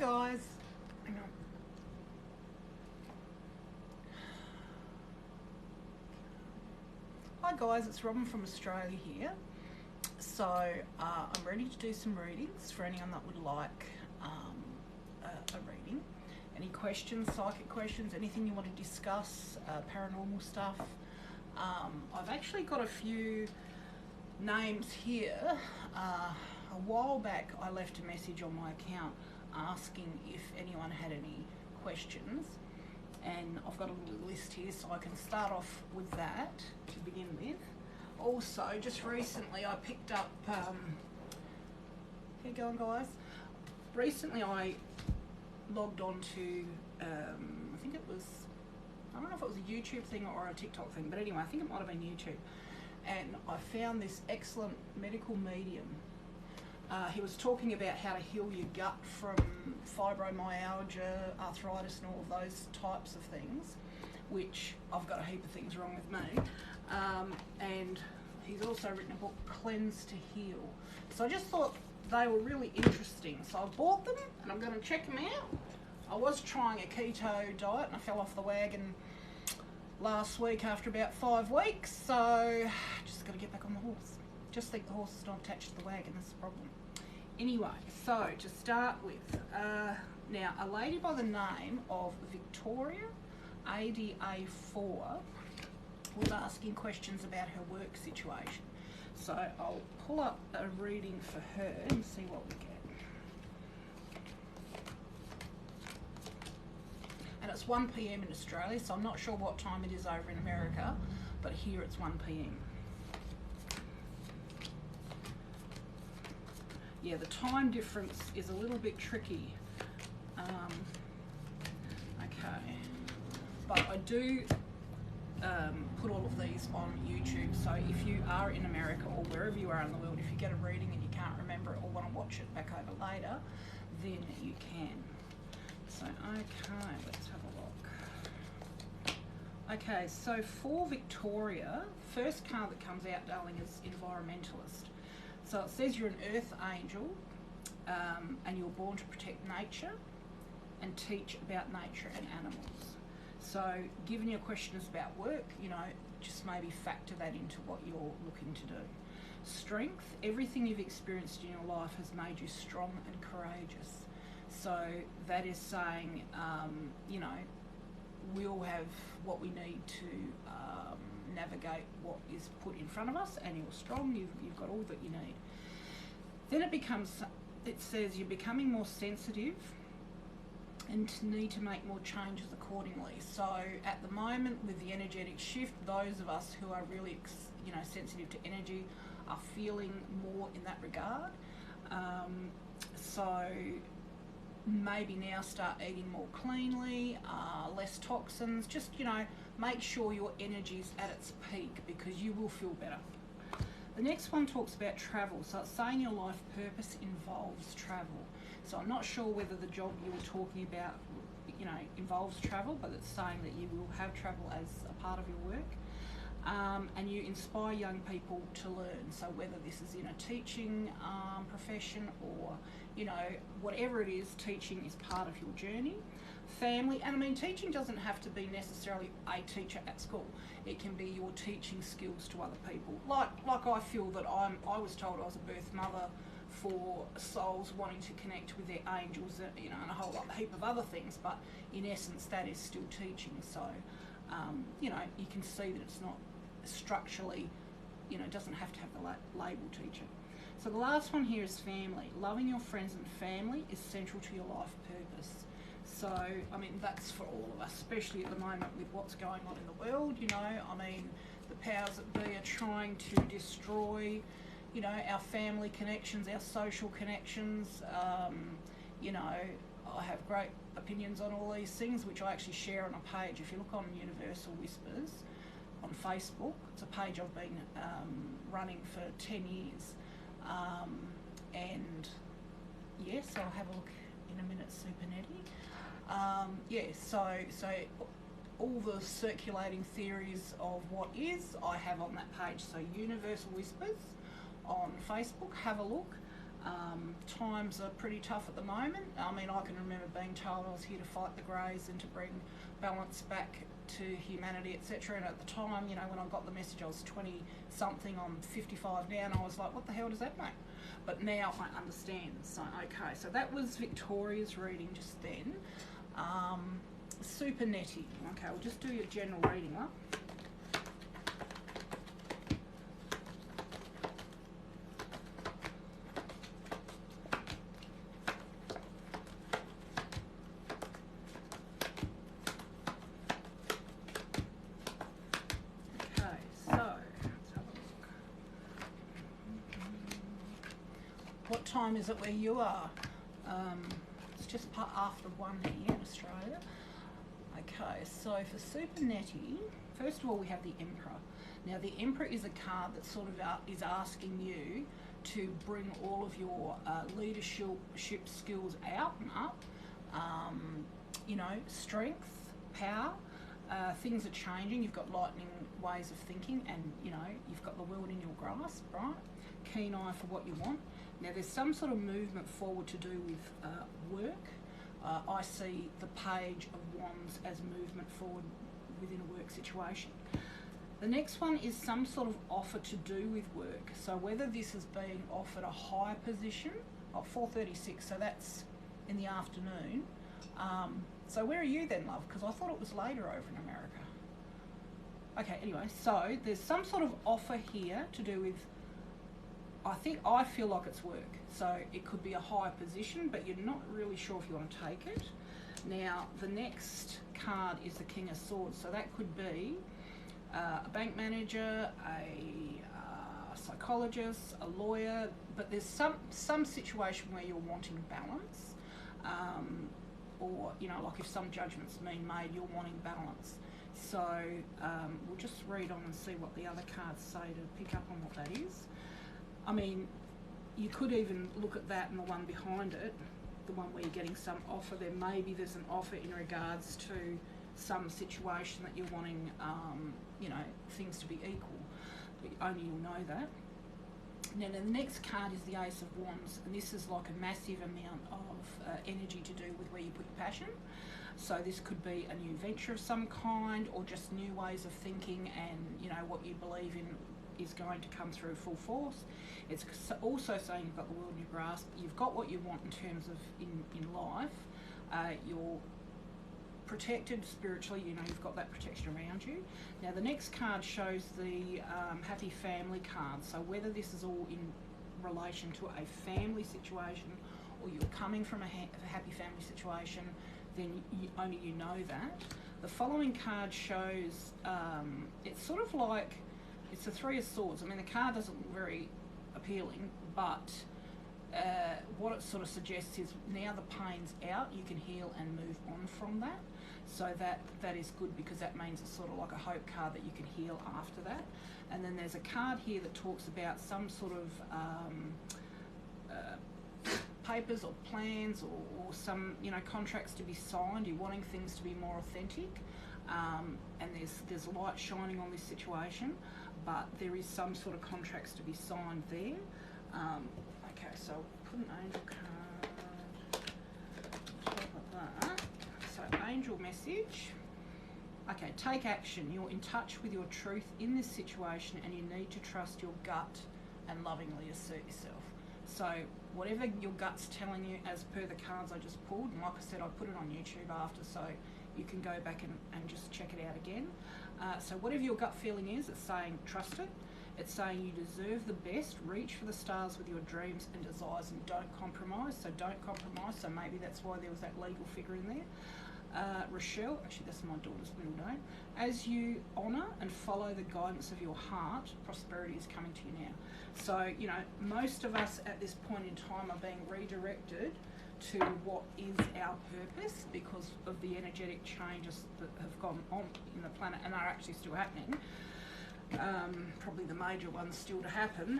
guys. Hang on. Hi guys, it's Robyn from Australia here. So I'm ready to do some readings for anyone that would like a reading. Any questions, psychic questions, anything you want to discuss, paranormal stuff. I've actually got a few names here. A while back I left a message on my account asking if anyone had any questions, and I've got a little list here so I can start off with that to begin with. Also, just recently I picked up, how you going guys? Recently I logged on to, I think it was, I don't know if it was a YouTube thing or a TikTok thing, but anyway, I think it might have been YouTube. And I found this excellent medical medium. He was talking about how to heal your gut from fibromyalgia, arthritis, and all of those types of things, which I've got a heap of things wrong with me. And he's also written a book, Cleanse to Heal. So I just thought they were really interesting. So I bought them and I'm going to check them out. I was trying a keto diet and I fell off the wagon last week after about 5 weeks. So just got to get back on the horse. Just think the horse is not attached to the wagon, that's the problem. Anyway, so to start with, now a lady by the name of Victoria, ADA4, was asking questions about her work situation. So I'll pull up a reading for her and see what we get. And it's 1 PM in Australia, so I'm not sure what time it is over in America, but here it's 1 PM. Yeah, the time difference is a little bit tricky. Okay, but I do put all of these on YouTube, so if you are in America or wherever you are in the world, if you get a reading and you can't remember it or want to watch it back over later, then you can. So, okay, let's have a look. Okay, so for Victoria, first card that comes out, darling, is Environmentalist. So it says you're an earth angel, and you're born to protect nature and teach about nature and animals. So given your question is about work, you know, just maybe factor that into what you're looking to do. Strength, everything you've experienced in your life has made you strong and courageous. So that is saying, you know, we all have what we need to navigate what is put in front of us, and you're strong, you've got all that you need. Then it says you're becoming more sensitive and need to make more changes accordingly. So at the moment with the energetic shift, those of us who are really, you know, sensitive to energy are feeling more in that regard. So maybe now start eating more cleanly, less toxins, just, you know, make sure your energy's at its peak because you will feel better. The next one talks about travel. So it's saying your life purpose involves travel. So I'm not sure whether the job you were talking about, you know, involves travel, but it's saying that you will have travel as a part of your work. And you inspire young people to learn. So whether this is in a teaching profession or, you know, whatever it is, teaching is part of your journey. Family, and I mean, teaching doesn't have to be necessarily a teacher at school. It can be your teaching skills to other people. Like I feel that I was told I was a birth mother for souls wanting to connect with their angels, you know, and a heap of other things. But in essence, that is still teaching. So, you know, you can see that it's not structurally, you know, it doesn't have to have the label teacher. So the last one here is family. Loving your friends and family is central to your life purpose. So, I mean, that's for all of us, especially at the moment with what's going on in the world, you know. I mean, the powers that be are trying to destroy, you know, our family connections, our social connections. You know, I have great opinions on all these things, which I actually share on a page. If you look on Universal Whispers on Facebook, it's a page I've been running for 10 years. And yes, I'll have a look in a minute, Super Nettie. Yeah, so all the circulating theories of what is, I have on that page. So Universal Whispers on Facebook, have a look. Times are pretty tough at the moment. I mean, I can remember being told I was here to fight the greys and to bring balance back to humanity, etc. And at the time, you know, when I got the message, I was 20 something, I'm 55 now, and I was like, what the hell does that mean? But now I understand. So, okay, so that was Victoria's reading just then. Super Netty. Okay, we'll just do your general reading, love. What time is it where you are? It's just after 1 here in Australia. Okay, so for Super Netty, first of all we have the Emperor. Now the Emperor is a card that sort of is asking you to bring all of your leadership skills out and up. You know, strength, power. Things are changing. You've got lightning ways of thinking, and you know you've got the world in your grasp, right? Keen eye for what you want. Now there's some sort of movement forward to do with work. I see the Page of Wands as movement forward within a work situation. The next one is some sort of offer to do with work. So whether this is being offered a higher position, 4:36, so that's in the afternoon. So where are you then, love? Because I thought it was later over in America. Okay, anyway, so there's some sort of offer here to do with, I feel like it's work. So it could be a higher position, but you're not really sure if you want to take it. Now, the next card is the King of Swords. So that could be a bank manager, a psychologist, a lawyer, but there's some situation where you're wanting balance. Or, you know, like if some judgment's been made, you're wanting balance. So we'll just read on and see what the other cards say to pick up on what that is. I mean, you could even look at that and the one behind it, the one where you're getting some offer. Maybe there's an offer in regards to some situation that you're wanting, you know, things to be equal. But only you'll know that. Now the next card is the Ace of Wands, and this is like a massive amount of energy to do with where you put your passion. So this could be a new venture of some kind, or just new ways of thinking, and you know what you believe in is going to come through full force. It's also saying you've got the world in your grasp. You've got what you want in terms of in life. You're protected spiritually, you know, you've got that protection around you. Now the next card shows the happy family card. So whether this is all in relation to a family situation or you're coming from a happy family situation, then only you know that. The following card shows, it's sort of like, it's the Three of Swords. I mean, the card doesn't look very appealing, but what it sort of suggests is now the pain's out, you can heal and move on from that. So that is good, because that means it's sort of like a hope card that you can heal after that. And then there's a card here that talks about some sort of papers or plans or some, you know, contracts to be signed. You're wanting things to be more authentic, and there's light shining on this situation, but there is some sort of contracts to be signed there. Okay, so I'll put an angel card on top of that. So angel message. Okay, take action. You're in touch with your truth in this situation, and you need to trust your gut and lovingly assert yourself. So whatever your gut's telling you, as per the cards I just pulled, and like I said, I put it on YouTube after, so you can go back and just check it out again. So whatever your gut feeling is, it's saying trust it. It's saying you deserve the best, reach for the stars with your dreams and desires, and don't compromise. So don't compromise. So maybe that's why there was that legal figure in there. Rochelle, actually that's my daughter's middle name. As you honour and follow the guidance of your heart, prosperity is coming to you now. So, you know, most of us at this point in time are being redirected to what is our purpose because of the energetic changes that have gone on in the planet and are actually still happening. Probably the major ones still to happen.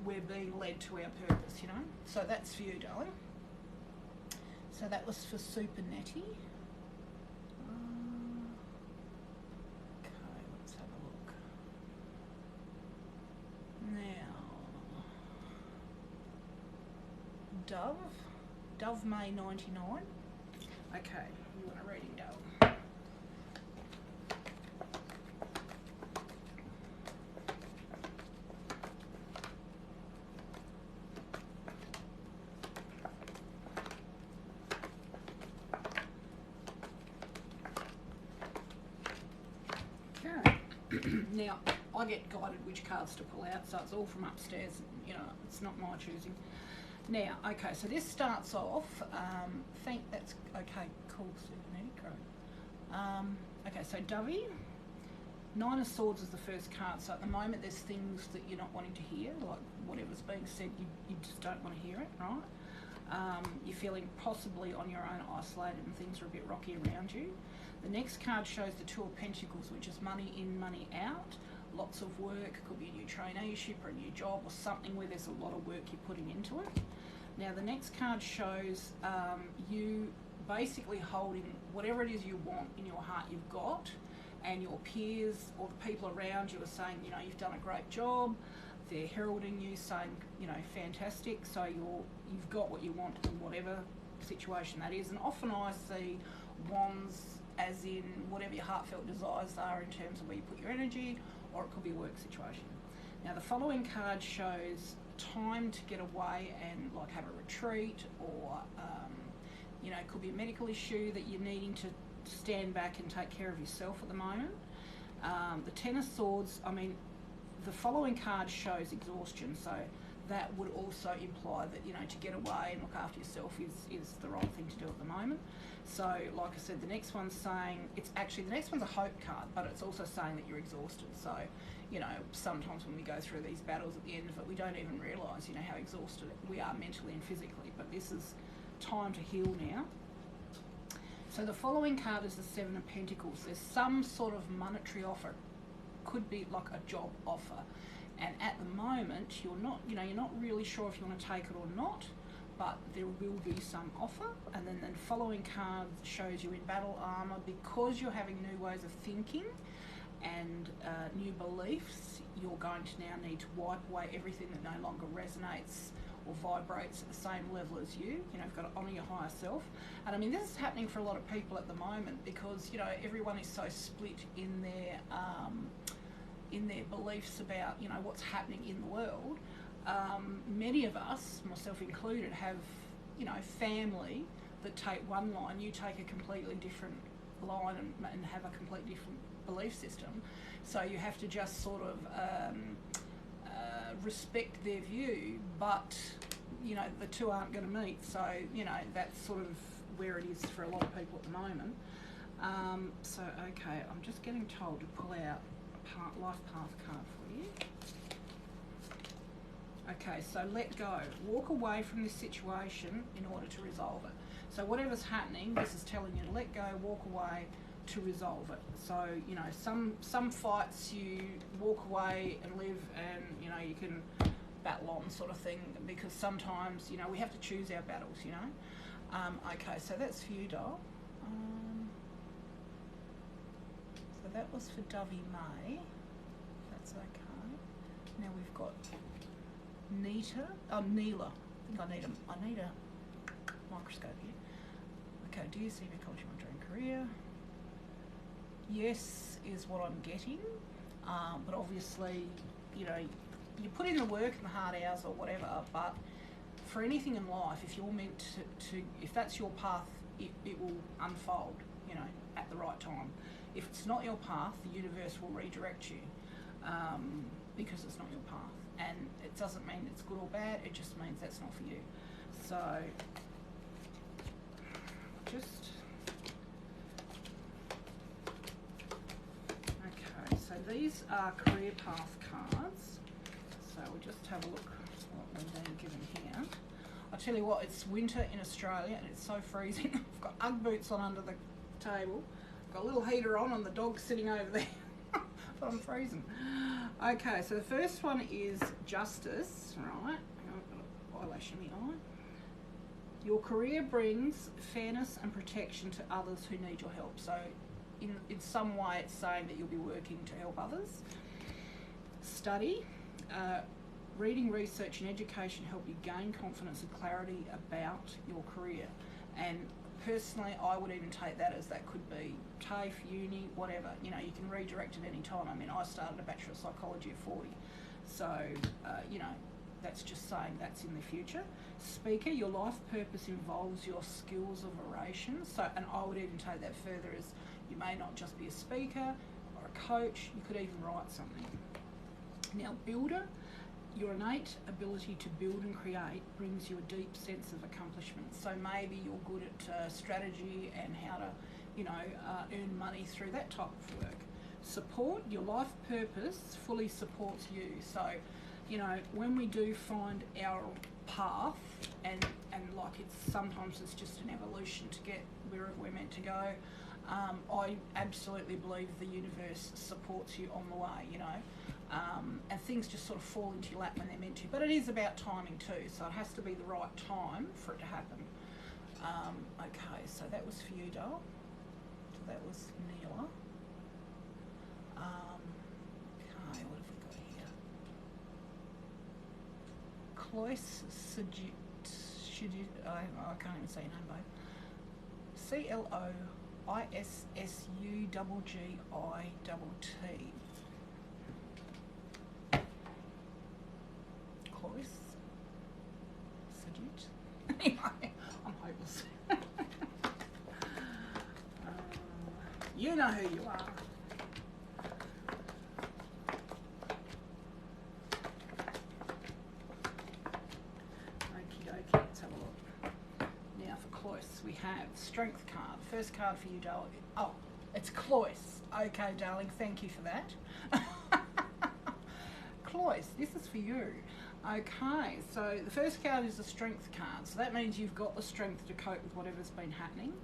We're being led to our purpose, you know. So that's for you, darling. So that was for Super Netty. Okay, let's have a look. Now, Dove May 99. Okay, you want a reading, Dove? Now, I get guided which cards to pull out, so it's all from upstairs, you know, it's not my choosing. Now, okay, so this starts off, that's, okay, cool, Super great. Okay, so Dovey, Nine of Swords is the first card, so at the moment there's things that you're not wanting to hear, like whatever's being said, you just don't want to hear it, right? You're feeling possibly on your own, isolated, and things are a bit rocky around you. The next card shows the Two of Pentacles, which is money in, money out. Lots of work, could be a new traineeship or a new job or something where there's a lot of work you're putting into it. Now the next card shows you basically holding whatever it is you want in your heart you've got, and your peers or the people around you are saying, you know, you've done a great job. They're heralding you, saying, you know, fantastic. So you've got what you want in whatever situation that is. And often I see wands as in whatever your heartfelt desires are in terms of where you put your energy, or it could be a work situation. Now the following card shows time to get away and like have a retreat, or you know, it could be a medical issue that you're needing to stand back and take care of yourself at the moment. The Ten of Swords, I mean, the following card shows exhaustion, so that would also imply that, you know, to get away and look after yourself is the right thing to do at the moment. So like I said, the next one's saying, the next one's a hope card, but it's also saying that you're exhausted. So, you know, sometimes when we go through these battles at the end of it, we don't even realise, you know, how exhausted we are mentally and physically, but this is time to heal now. So the following card is the Seven of Pentacles. There's some sort of monetary offer, could be like a job offer, and at the moment you're not really sure if you want to take it or not, but there will be some offer. And then the following card shows you in battle armor, because you're having new ways of thinking and new beliefs. You're going to now need to wipe away everything that no longer resonates or vibrates at the same level as you. You know, you've got to honour your higher self. And I mean, this is happening for a lot of people at the moment, because, you know, everyone is so split in their beliefs about, you know, what's happening in the world. Many of us, myself included, have, you know, family that take one line, you take a completely different line and have a completely different belief system. So you have to just sort of respect their view, but, you know, the two aren't going to meet. So, you know, that's sort of where it is for a lot of people at the moment. So, okay, I'm just getting told to pull out a life path card for you. Okay, so let go. Walk away from this situation in order to resolve it. So whatever's happening, this is telling you to let go, walk away to resolve it. So, you know, some fights you walk away and live, and, you know, you can battle on sort of thing, because sometimes, you know, we have to choose our battles, you know. Okay, so that's for you, doll. So that was for Dovey May. That's okay. Now we've got Neela. I think I need a microscope here. Okay, do you see the culture of dream career? Yes, is what I'm getting. But obviously, you know, you put in the work and the hard hours or whatever, but for anything in life, if you're meant to if that's your path, it will unfold, you know, at the right time. If it's not your path, the universe will redirect you, because it's not your path. And it doesn't mean it's good or bad, it just means that's not for you. So, okay, so these are career path cards. So we'll just have a look at what we're being given here. I'll tell you what, it's winter in Australia and it's so freezing. I've got Ugg boots on under the table. I've got a little heater on and the dog's sitting over there. But I'm freezing. Okay, so the first one is justice, right? I've got an eyelash in my eye. Your career brings fairness and protection to others who need your help. So in some way it's saying that you'll be working to help others. Study. Reading, research and education help you gain confidence and clarity about your career. And personally, I would even take that as that could be TAFE, uni, whatever. You know, you can redirect at any time. I mean, I started a Bachelor of Psychology at 40. So, you know, that's just saying that's in the future. Speaker, your life purpose involves your skills of oration. So, and I would even take that further as you may not just be a speaker or a coach, you could even write something. Now, builder, your innate ability to build and create brings you a deep sense of accomplishment. So maybe you're good at strategy and how to, you know, earn money through that type of work. Support, your life purpose fully supports you. So, you know, when we do find our path, and like sometimes it's just an evolution to get wherever we're meant to go, I absolutely believe the universe supports you on the way, you know. And things just sort of fall into your lap when they're meant to. But it is about timing too, so it has to be the right time for it to happen. Okay, so that was for you, doll. So that was Neela. Okay, what have we got here? Cloyce I can't even say your name, babe. CLOISSUGGIT. Cloyce Sajit. Anyway, I'm hopeless. You know who you are. Okie dokie, let's have a look. Now for Cloyce, we have Strength card. First card for you, darling. Oh, it's Cloyce. Okay, darling, thank you for that. Cloyce, this is for you. Okay, so the first card is the Strength card. So that means you've got the strength to cope with whatever's been happening.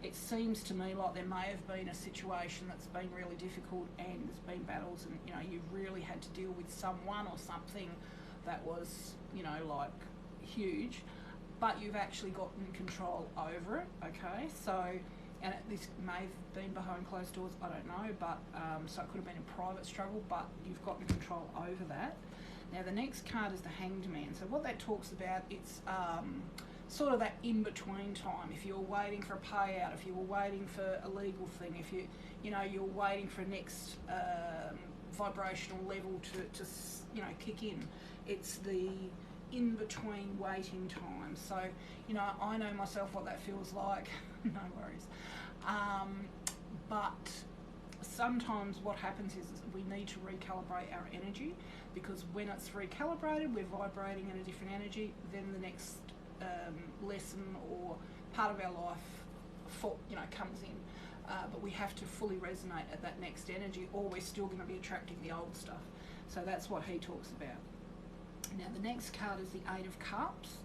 It seems to me like there may have been a situation that's been really difficult and there's been battles and, you know, you've really had to deal with someone or something that was, you know, like huge, but you've actually gotten control over it, okay? So, and this may have been behind closed doors, I don't know, but so it could have been a private struggle, but you've gotten control over that. Now the next card is the Hanged Man. So what that talks about, it's sort of that in-between time. If you're waiting for a payout, if you were waiting for a legal thing, if you're waiting for a next vibrational level to you know, kick in. It's the in-between waiting time. So, you know, I know myself what that feels like. No worries. But sometimes what happens is we need to recalibrate our energy, because when it's recalibrated, we're vibrating in a different energy, then the next lesson or part of our life comes in. But we have to fully resonate at that next energy, or we're still going to be attracting the old stuff. So that's what he talks about. Now the next card is the Eight of Cups.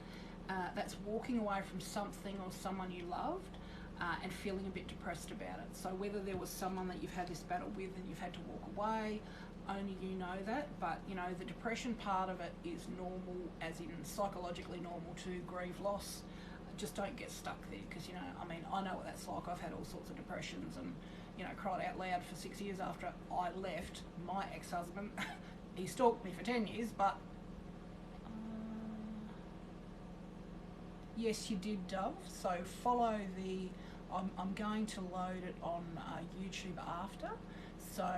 That's walking away from something or someone you loved and feeling a bit depressed about it. So whether there was someone that you've had this battle with and you've had to walk away, only you know that, but you know, the depression part of it is normal, as in psychologically normal to grieve loss. Just don't get stuck there, because, you know, I mean, I know what that's like. I've had all sorts of depressions and, you know, cried out loud for 6 years after I left my ex-husband. He stalked me for 10 years, but yes, you did, Dove. So follow the, I'm going to load it on YouTube after, so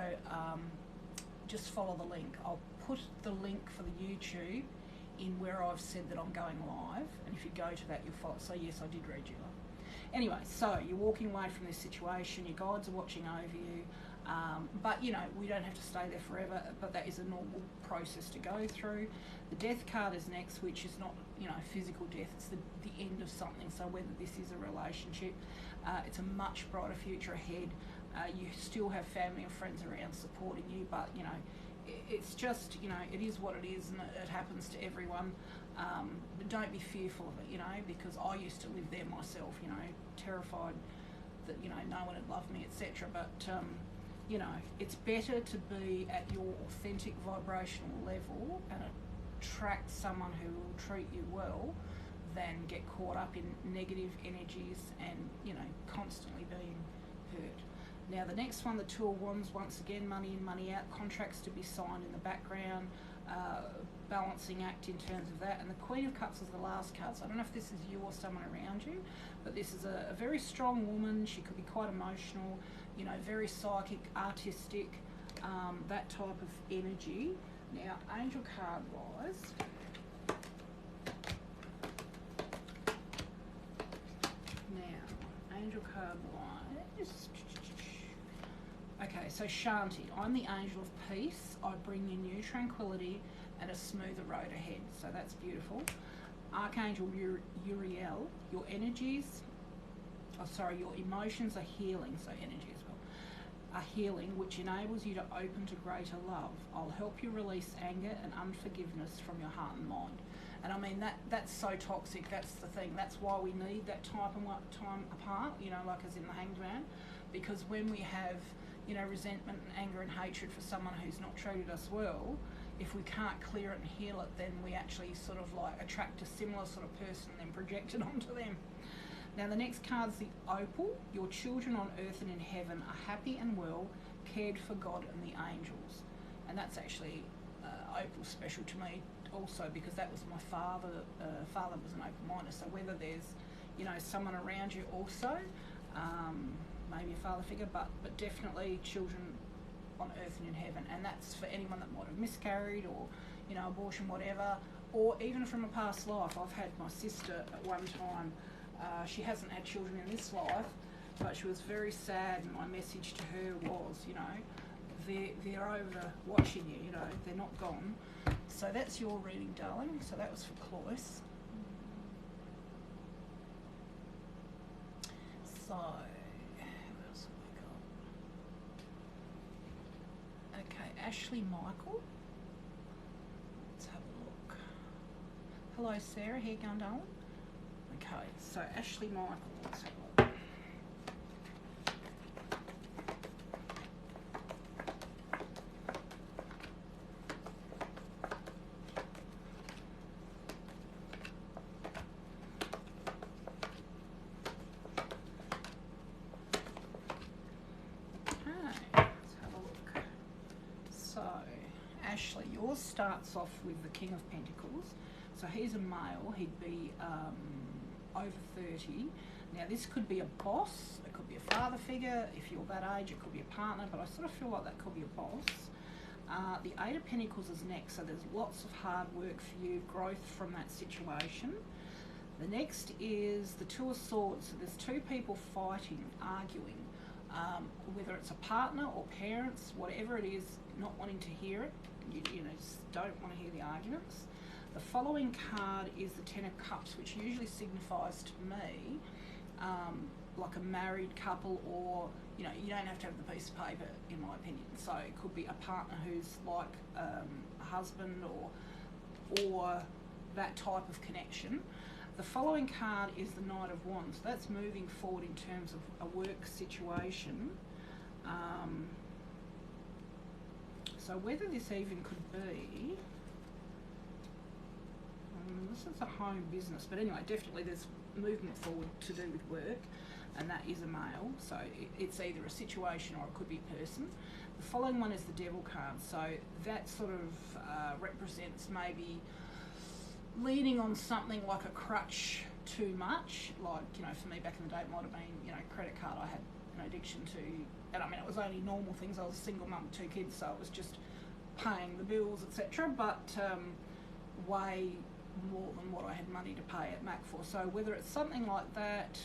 just follow the link. I'll put the link for the YouTube in where I've said that I'm going live, and if you go to that, you'll follow. So yes, I did read you. Anyway, so you're walking away from this situation, your guides are watching over you, but you know, we don't have to stay there forever, but that is a normal process to go through. The Death card is next, which is not, you know, physical death, it's the end of something. So whether this is a relationship, it's a much brighter future ahead. You still have family and friends around supporting you, but you know, it's just, you know, it is what it is, and it happens to everyone. But don't be fearful of it, you know, because I used to live there myself, you know, terrified that, you know, no one had loved me, etc. But you know, it's better to be at your authentic vibrational level and attract someone who will treat you well than get caught up in negative energies and, you know, constantly being hurt. Now the next one, the Two of Wands, once again, money in, money out, contracts to be signed in the background, balancing act in terms of that. And the Queen of Cups is the last card, so I don't know if this is you or someone around you, but this is a very strong woman. She could be quite emotional, you know, very psychic, artistic, that type of energy. Now, angel card wise, angel card wise, okay, so Shanti, I'm the angel of peace. I bring you new tranquility and a smoother road ahead. So that's beautiful. Archangel Uriel, your energies, your emotions are healing, so energy as well, are healing, which enables you to open to greater love. I'll help you release anger and unforgiveness from your heart and mind. And I mean, that's so toxic. That's the thing. That's why we need that time apart, you know, like as in the Hanged Man, because when we have, you know, resentment and anger and hatred for someone who's not treated us well, if we can't clear it and heal it, then we actually sort of like attract a similar sort of person and then project it onto them. Now the next card's the Opal. Your children on earth and in heaven are happy and well, cared for God and the angels. And that's actually Opal special to me also, because that was my father. Father was an open miner, so whether there's, you know, someone around you also, maybe a father figure, but definitely children on earth and in heaven. And that's for anyone that might have miscarried or, you know, abortion, whatever, or even from a past life. I've had my sister at one time, she hasn't had children in this life, but she was very sad, and my message to her was, you know, they're over watching you, you know, they're not gone. So that's your reading, darling. So that was for Cloyce. So, who else have we got? Okay, Ashley Michael. Let's have a look. Hello, Sarah. How you going, darling? Okay, so Ashley Michael. Let's have a look. Ashley, yours starts off with the King of Pentacles. So he's a male, he'd be over 30. Now this could be a boss, it could be a father figure. If you're that age, it could be a partner, but I sort of feel like that could be a boss. The Eight of Pentacles is next, so there's lots of hard work for you, growth from that situation. The next is the Two of Swords. So there's two people fighting, arguing, whether it's a partner or parents, whatever it is, not wanting to hear it. You know, just don't want to hear the arguments. The following card is the Ten of Cups, which usually signifies to me like a married couple, or, you know, you don't have to have the piece of paper, in my opinion. So it could be a partner who's like a husband or that type of connection. The following card is the Knight of Wands. That's moving forward in terms of a work situation. So whether this even could be, this is a home business, but anyway, definitely there's movement forward to do with work, and that is a male, so it's either a situation or it could be a person. The following one is the Devil card, so that sort of represents maybe leaning on something like a crutch too much. Like, you know, for me back in the day it might have been, you know, credit card. I had an addiction to, and I mean it was only normal things. I was a single mum with 2 kids, so it was just paying the bills, etc., but way more than what I had money to pay at Mac for. So whether it's something like that,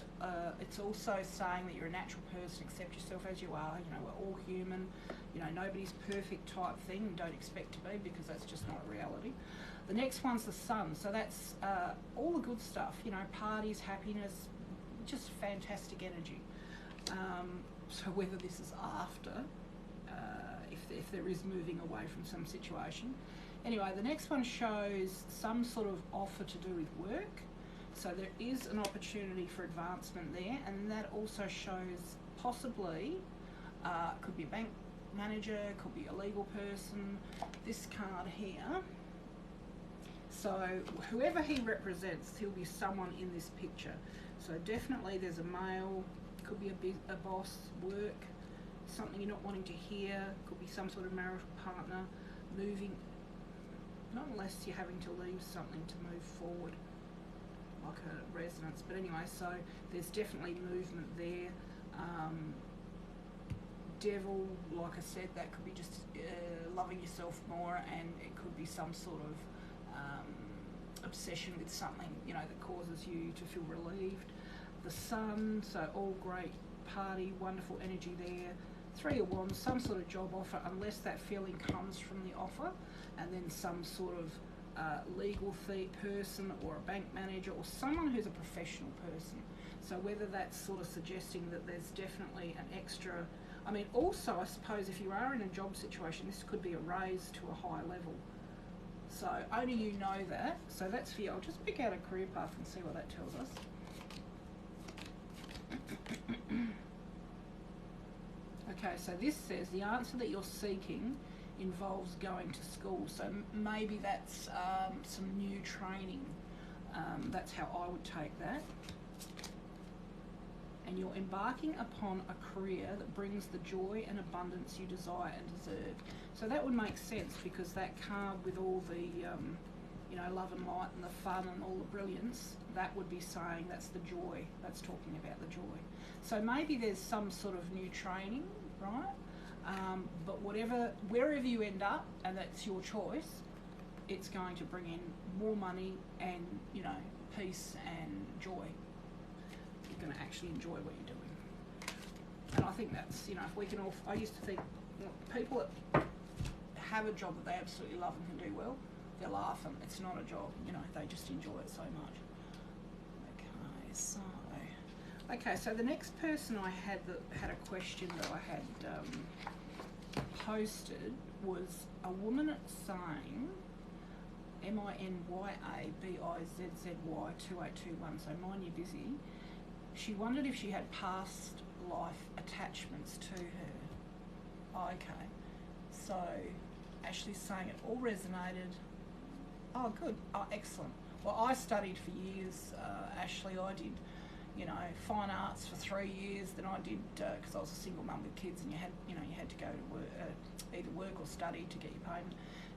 it's also saying that you're a natural person, accept yourself as you are. You know, we're all human, you know, nobody's perfect type thing. Don't expect to be, because that's just not a reality. The next one's the Sun, so that's all the good stuff, you know, parties, happiness, just fantastic energy. So whether this is after, if there is moving away from some situation. Anyway, the next one shows some sort of offer to do with work. So there is an opportunity for advancement there, and that also shows possibly, could be a bank manager, could be a legal person, this card here. So whoever he represents, he'll be someone in this picture. So definitely there's a male, could be a boss, work, something you're not wanting to hear, could be some sort of marital partner, moving not unless you're having to leave something to move forward, like a resonance. But anyway, so there's definitely movement there. Devil, like I said, that could be just loving yourself more, and it could be some sort of obsession with something, you know, that causes you to feel relieved. The Sun, so all great party, wonderful energy there. Three of Wands, some sort of job offer, unless that feeling comes from the offer, and then some sort of legal person or a bank manager or someone who's a professional person. So whether that's sort of suggesting that there's definitely an extra, I mean, also I suppose if you are in a job situation, this could be a raise to a higher level. So only you know that. So that's for you. I'll just pick out a career path and see what that tells us. Okay, so this says the answer that you're seeking involves going to school. So maybe that's some new training. That's how I would take that. And you're embarking upon a career that brings the joy and abundance you desire and deserve. So that would make sense, because that card with all the, you know, love and light and the fun and all the brilliance, that would be saying that's the joy. That's talking about the joy. So maybe there's some sort of new training, right? But wherever you end up, and that's your choice, it's going to bring in more money and, you know, peace and joy. You're going to actually enjoy what you're doing. And I think that's, you know, if we can all, I used to think, you know, people that have a job that they absolutely love and can do well, they're laughing. It's not a job, you know, they just enjoy it so much. Okay, so the next person I had that had a question that I had posted was a woman saying, MINYABIZZY 2821, so mind you're busy. She wondered if she had past life attachments to her. Oh, okay. So Ashley's saying it all resonated. Oh, good. Oh, excellent. Well, I studied for years, Ashley. I did, you know, fine arts for 3 years. Then I did, because I was a single mum with kids, and you had to go to work, either work or study to get your payment.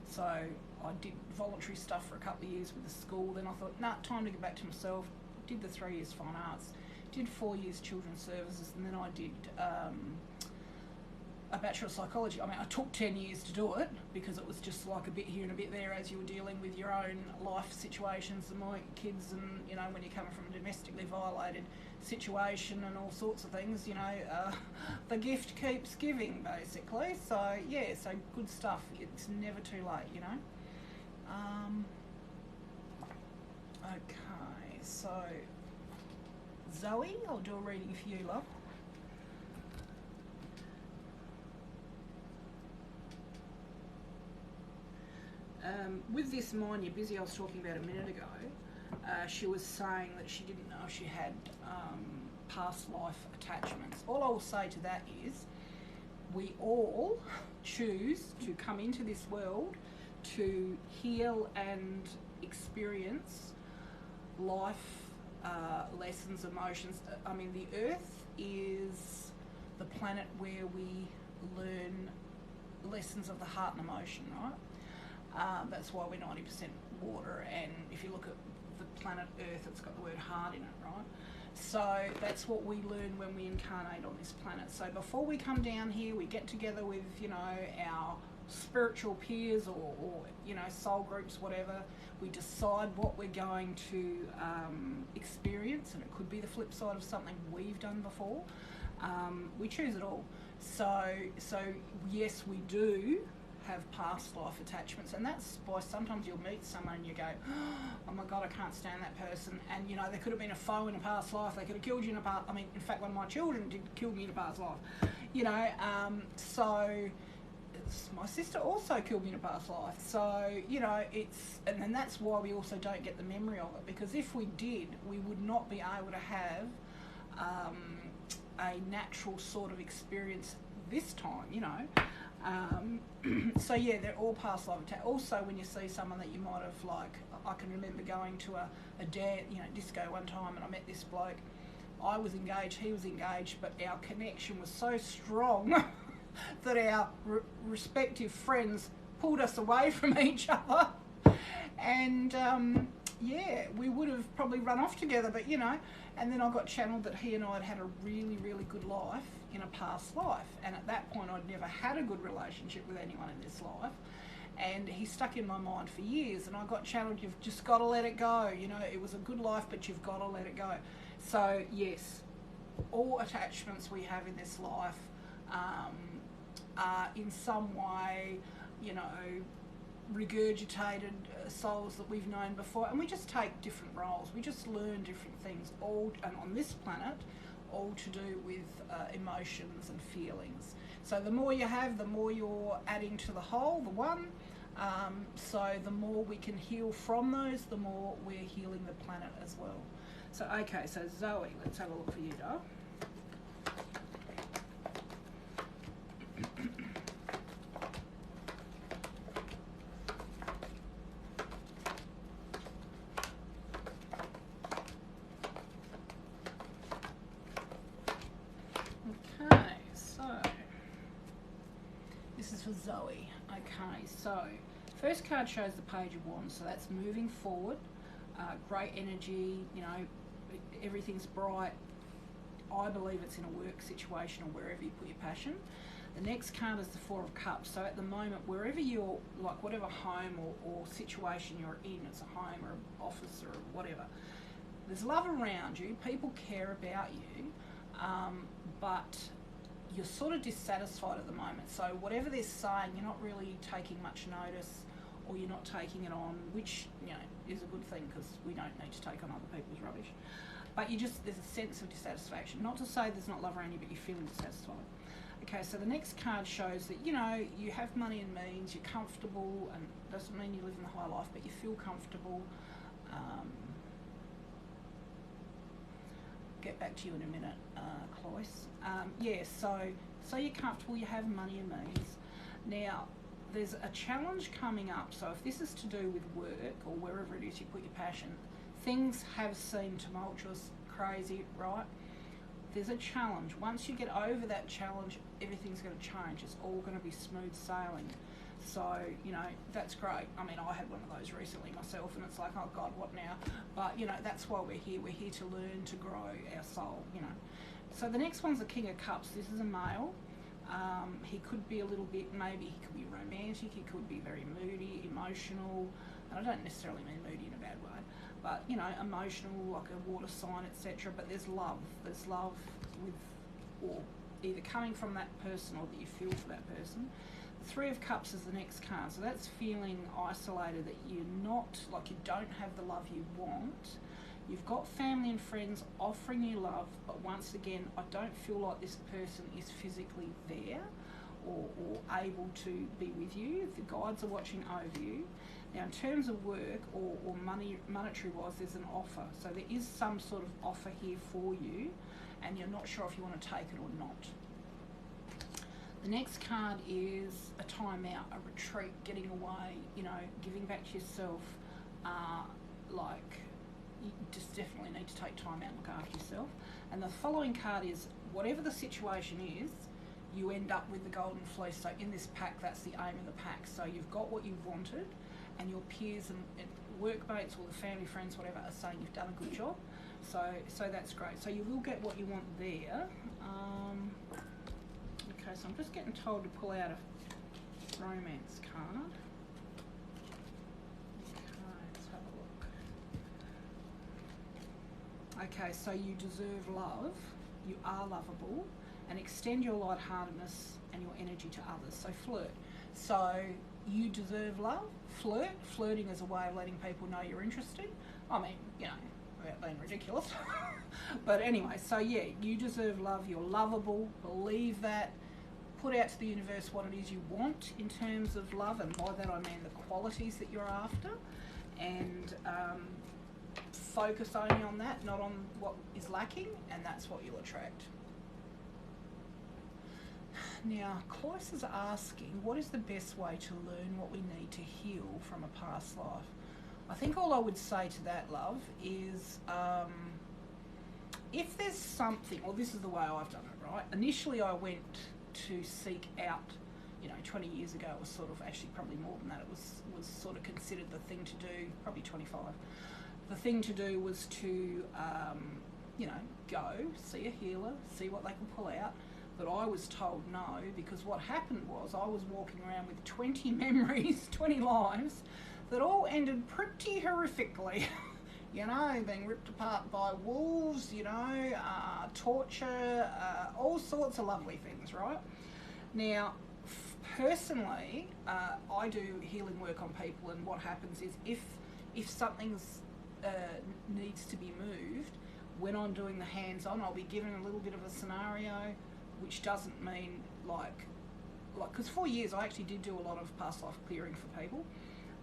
So I did voluntary stuff for a couple of years with the school. Then I thought, nah, time to get back to myself. Did the 3 years fine arts. Did 4 years children's services, and then I did a Bachelor of Psychology. I mean, I took 10 years to do it, because it was just like a bit here and a bit there as you were dealing with your own life situations and my kids, and, you know, when you're coming from a domestically violated situation and all sorts of things, you know, the gift keeps giving, basically. So, yeah, so good stuff. It's never too late, you know. Okay, so Zoe, I'll do a reading for you, love. With this mind you're busy I was talking about a minute ago, she was saying that she didn't know she had past life attachments. All I will say to that is, we all choose to come into this world to heal and experience life, lessons, emotions. I mean, the Earth is the planet where we learn lessons of the heart and emotion, right? That's why we're 90% water, and if you look at the planet Earth, it's got the word heart in it, right? So that's what we learn when we incarnate on this planet. So before we come down here, we get together with, you know, our spiritual peers or you know, soul groups, whatever. We decide what we're going to experience, and it could be the flip side of something we've done before. We choose it all. So yes, we do have past life attachments, and that's why sometimes you'll meet someone and you go, oh my God, I can't stand that person, and you know, they could have been a foe in a past life, they could have killed you in a past, I mean, in fact, one of my children did kill me in a past life, you know, so my sister also killed me in a past life, so, you know, it's, and then that's why we also don't get the memory of it, because if we did, we would not be able to have a natural sort of experience this time, you know. So yeah, they're all past life attachments. Also, when you see someone that you might have, like, I can remember going to a disco one time, and I met this bloke. I was engaged, he was engaged, but our connection was so strong that our respective friends pulled us away from each other. And yeah, we would have probably run off together, but you know, and then I got channeled that he and I had had a really, really good life in a past life. And at that point, I'd never had a good relationship with anyone in this life. And he stuck in my mind for years, and I got channeled, you've just got to let it go. You know, it was a good life, but you've got to let it go. So yes, all attachments we have in this life are in some way, you know, regurgitated souls that we've known before, and we just take different roles. We just learn different things, all and on this planet, all to do with emotions and feelings. So the more you have, the more you're adding to the whole, the one. So the more we can heal from those, the more we're healing the planet as well. So okay, so Zoe, let's have a look for you, Doug. Okay, so this is for Zoe. Okay, so first card shows the Page of Wands, so that's moving forward, great energy, you know, everything's bright. I believe it's in a work situation or wherever you put your passion. The next card is the Four of Cups. So at the moment, wherever you're, like whatever home or situation you're in, it's a home or an office or whatever, there's love around you, people care about you, but you're sort of dissatisfied at the moment. So whatever they're saying, you're not really taking much notice, or you're not taking it on, which, you know, is a good thing, because we don't need to take on other people's rubbish. But you just, there's a sense of dissatisfaction. Not to say there's not love around you, but you're feeling dissatisfied. Okay, so the next card shows that, you know, you have money and means, you're comfortable, and doesn't mean you live in the high life, but you feel comfortable. Get back to you in a minute, Cloyce. Yeah, so you're comfortable, you have money and means. Now, there's a challenge coming up, so if this is to do with work or wherever it is you put your passion, things have seemed tumultuous, crazy, right? There's a challenge. Once you get over that challenge, everything's going to change. It's all going to be smooth sailing. So, you know, that's great. I mean, I had one of those recently myself, and it's like, oh God, what now? But, you know, that's why we're here. We're here to learn, to grow our soul, you know. So the next one's the King of Cups. This is a male. He could be a little bit, maybe he could be romantic, he could be very moody, emotional, and I don't necessarily mean moody in a bad way, but, you know, emotional, like a water sign, etc. But there's love with, or either coming from that person or that you feel for that person. The Three of Cups is the next card, so that's feeling isolated, that you're not, like you don't have the love you want. You've got family and friends offering you love, but once again, I don't feel like this person is physically there or able to be with you. The guides are watching over you. Now, in terms of work or monetary wise, there's an offer. So there is some sort of offer here for you, and you're not sure if you want to take it or not. The next card is a time out, a retreat, getting away, you know, giving back to yourself, like, you just definitely need to take time out and look after yourself. And the following card is, whatever the situation is, you end up with the golden fleece. So in this pack, that's the aim of the pack. So you've got what you wanted, and your peers and workmates or the family, friends, whatever, are saying you've done a good job. So that's great. So you will get what you want there. Okay, so I'm just getting told to pull out a romance card. Okay, so you deserve love, you are lovable, and extend your lightheartedness and your energy to others. So flirt. So you deserve love, flirt. Flirting is a way of letting people know you're interested. I mean, you know, without being ridiculous. But anyway, so yeah, you deserve love, you're lovable, believe that. Put out to the universe what it is you want in terms of love, and by that I mean the qualities that you're after, and focus only on that, not on what is lacking, and that's what you'll attract. Now, Cloyce is asking, what is the best way to learn what we need to heal from a past life? I think all I would say to that, love, is if there's something, or this is the way I've done it, right? Initially I went to seek out 20 years ago it was sort of, actually probably more than that, it was sort of considered the thing to do, probably 25. The thing to do was to, go see a healer, see what they can pull out. But I was told no, because what happened was I was walking around with 20 memories, 20 lives, that all ended pretty horrifically. Being ripped apart by wolves, torture, all sorts of lovely things, right? Now, personally, I do healing work on people, and what happens is if something's needs to be moved, when I'm doing the hands-on, I'll be given a little bit of a scenario, which doesn't mean like, because for years I actually did do a lot of past life clearing for people,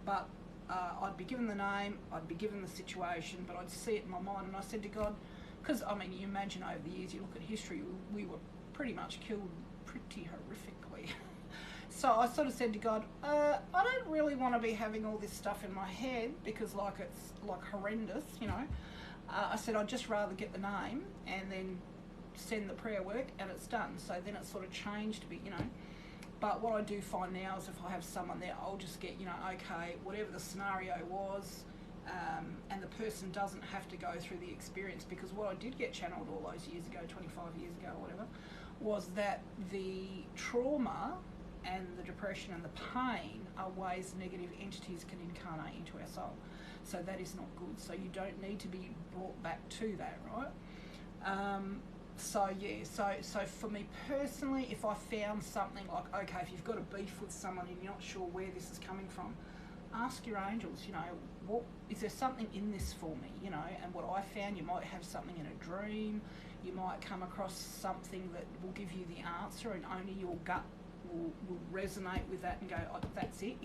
but I'd be given the name, I'd be given the situation, but I'd see it in my mind, and I said to God, because you imagine over the years, you look at history, we were pretty much killed pretty horrifically. So I sort of said to God, I don't really want to be having all this stuff in my head, because it's horrendous, I said I'd just rather get the name and then send the prayer work, and it's done. So then it sort of changed a bit, But what I do find now is if I have someone there, I'll just get, okay, whatever the scenario was, and the person doesn't have to go through the experience, because what I did get channeled all those years ago, 25 years ago or whatever, was that the trauma and the depression and the pain are ways negative entities can incarnate into our soul. So that is not good. So you don't need to be brought back to that, right? So for me personally, if I found something like, okay, if you've got a beef with someone and you're not sure where this is coming from, ask your angels, what is there something in this for me, and what I found, you might have something in a dream, you might come across something that will give you the answer, and only your gut will resonate with that and go, oh, that's it,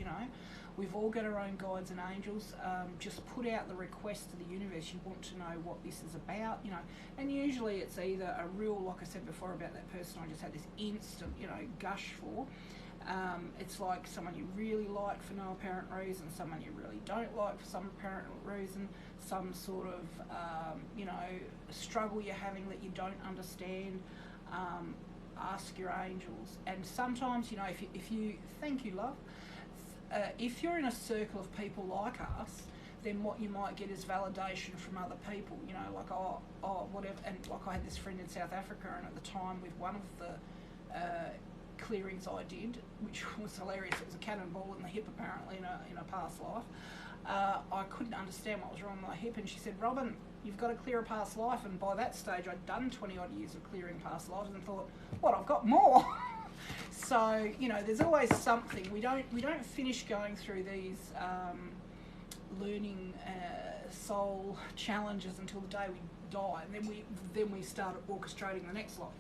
We've all got our own guides and angels. Just put out the request to the universe. You want to know what this is about, and usually it's either a real, like I said before about that person I just had this instant, gush for. It's like someone you really like for no apparent reason, someone you really don't like for some apparent reason, some sort of, struggle you're having that you don't understand. Ask your angels. And sometimes, if you thank you, love, if you're in a circle of people like us, then what you might get is validation from other people, like, oh, whatever. And like I had this friend in South Africa, and at the time with one of the clearings I did, which was hilarious, it was a cannonball in the hip apparently in a past life, I couldn't understand what was wrong with my hip, and she said, Robyn, you've got to clear a past life. And by that stage I'd done 20 odd years of clearing past lives and thought, what, I've got more. So, there's always something. We don't finish going through these learning soul challenges until the day we die, and then we start orchestrating the next lot,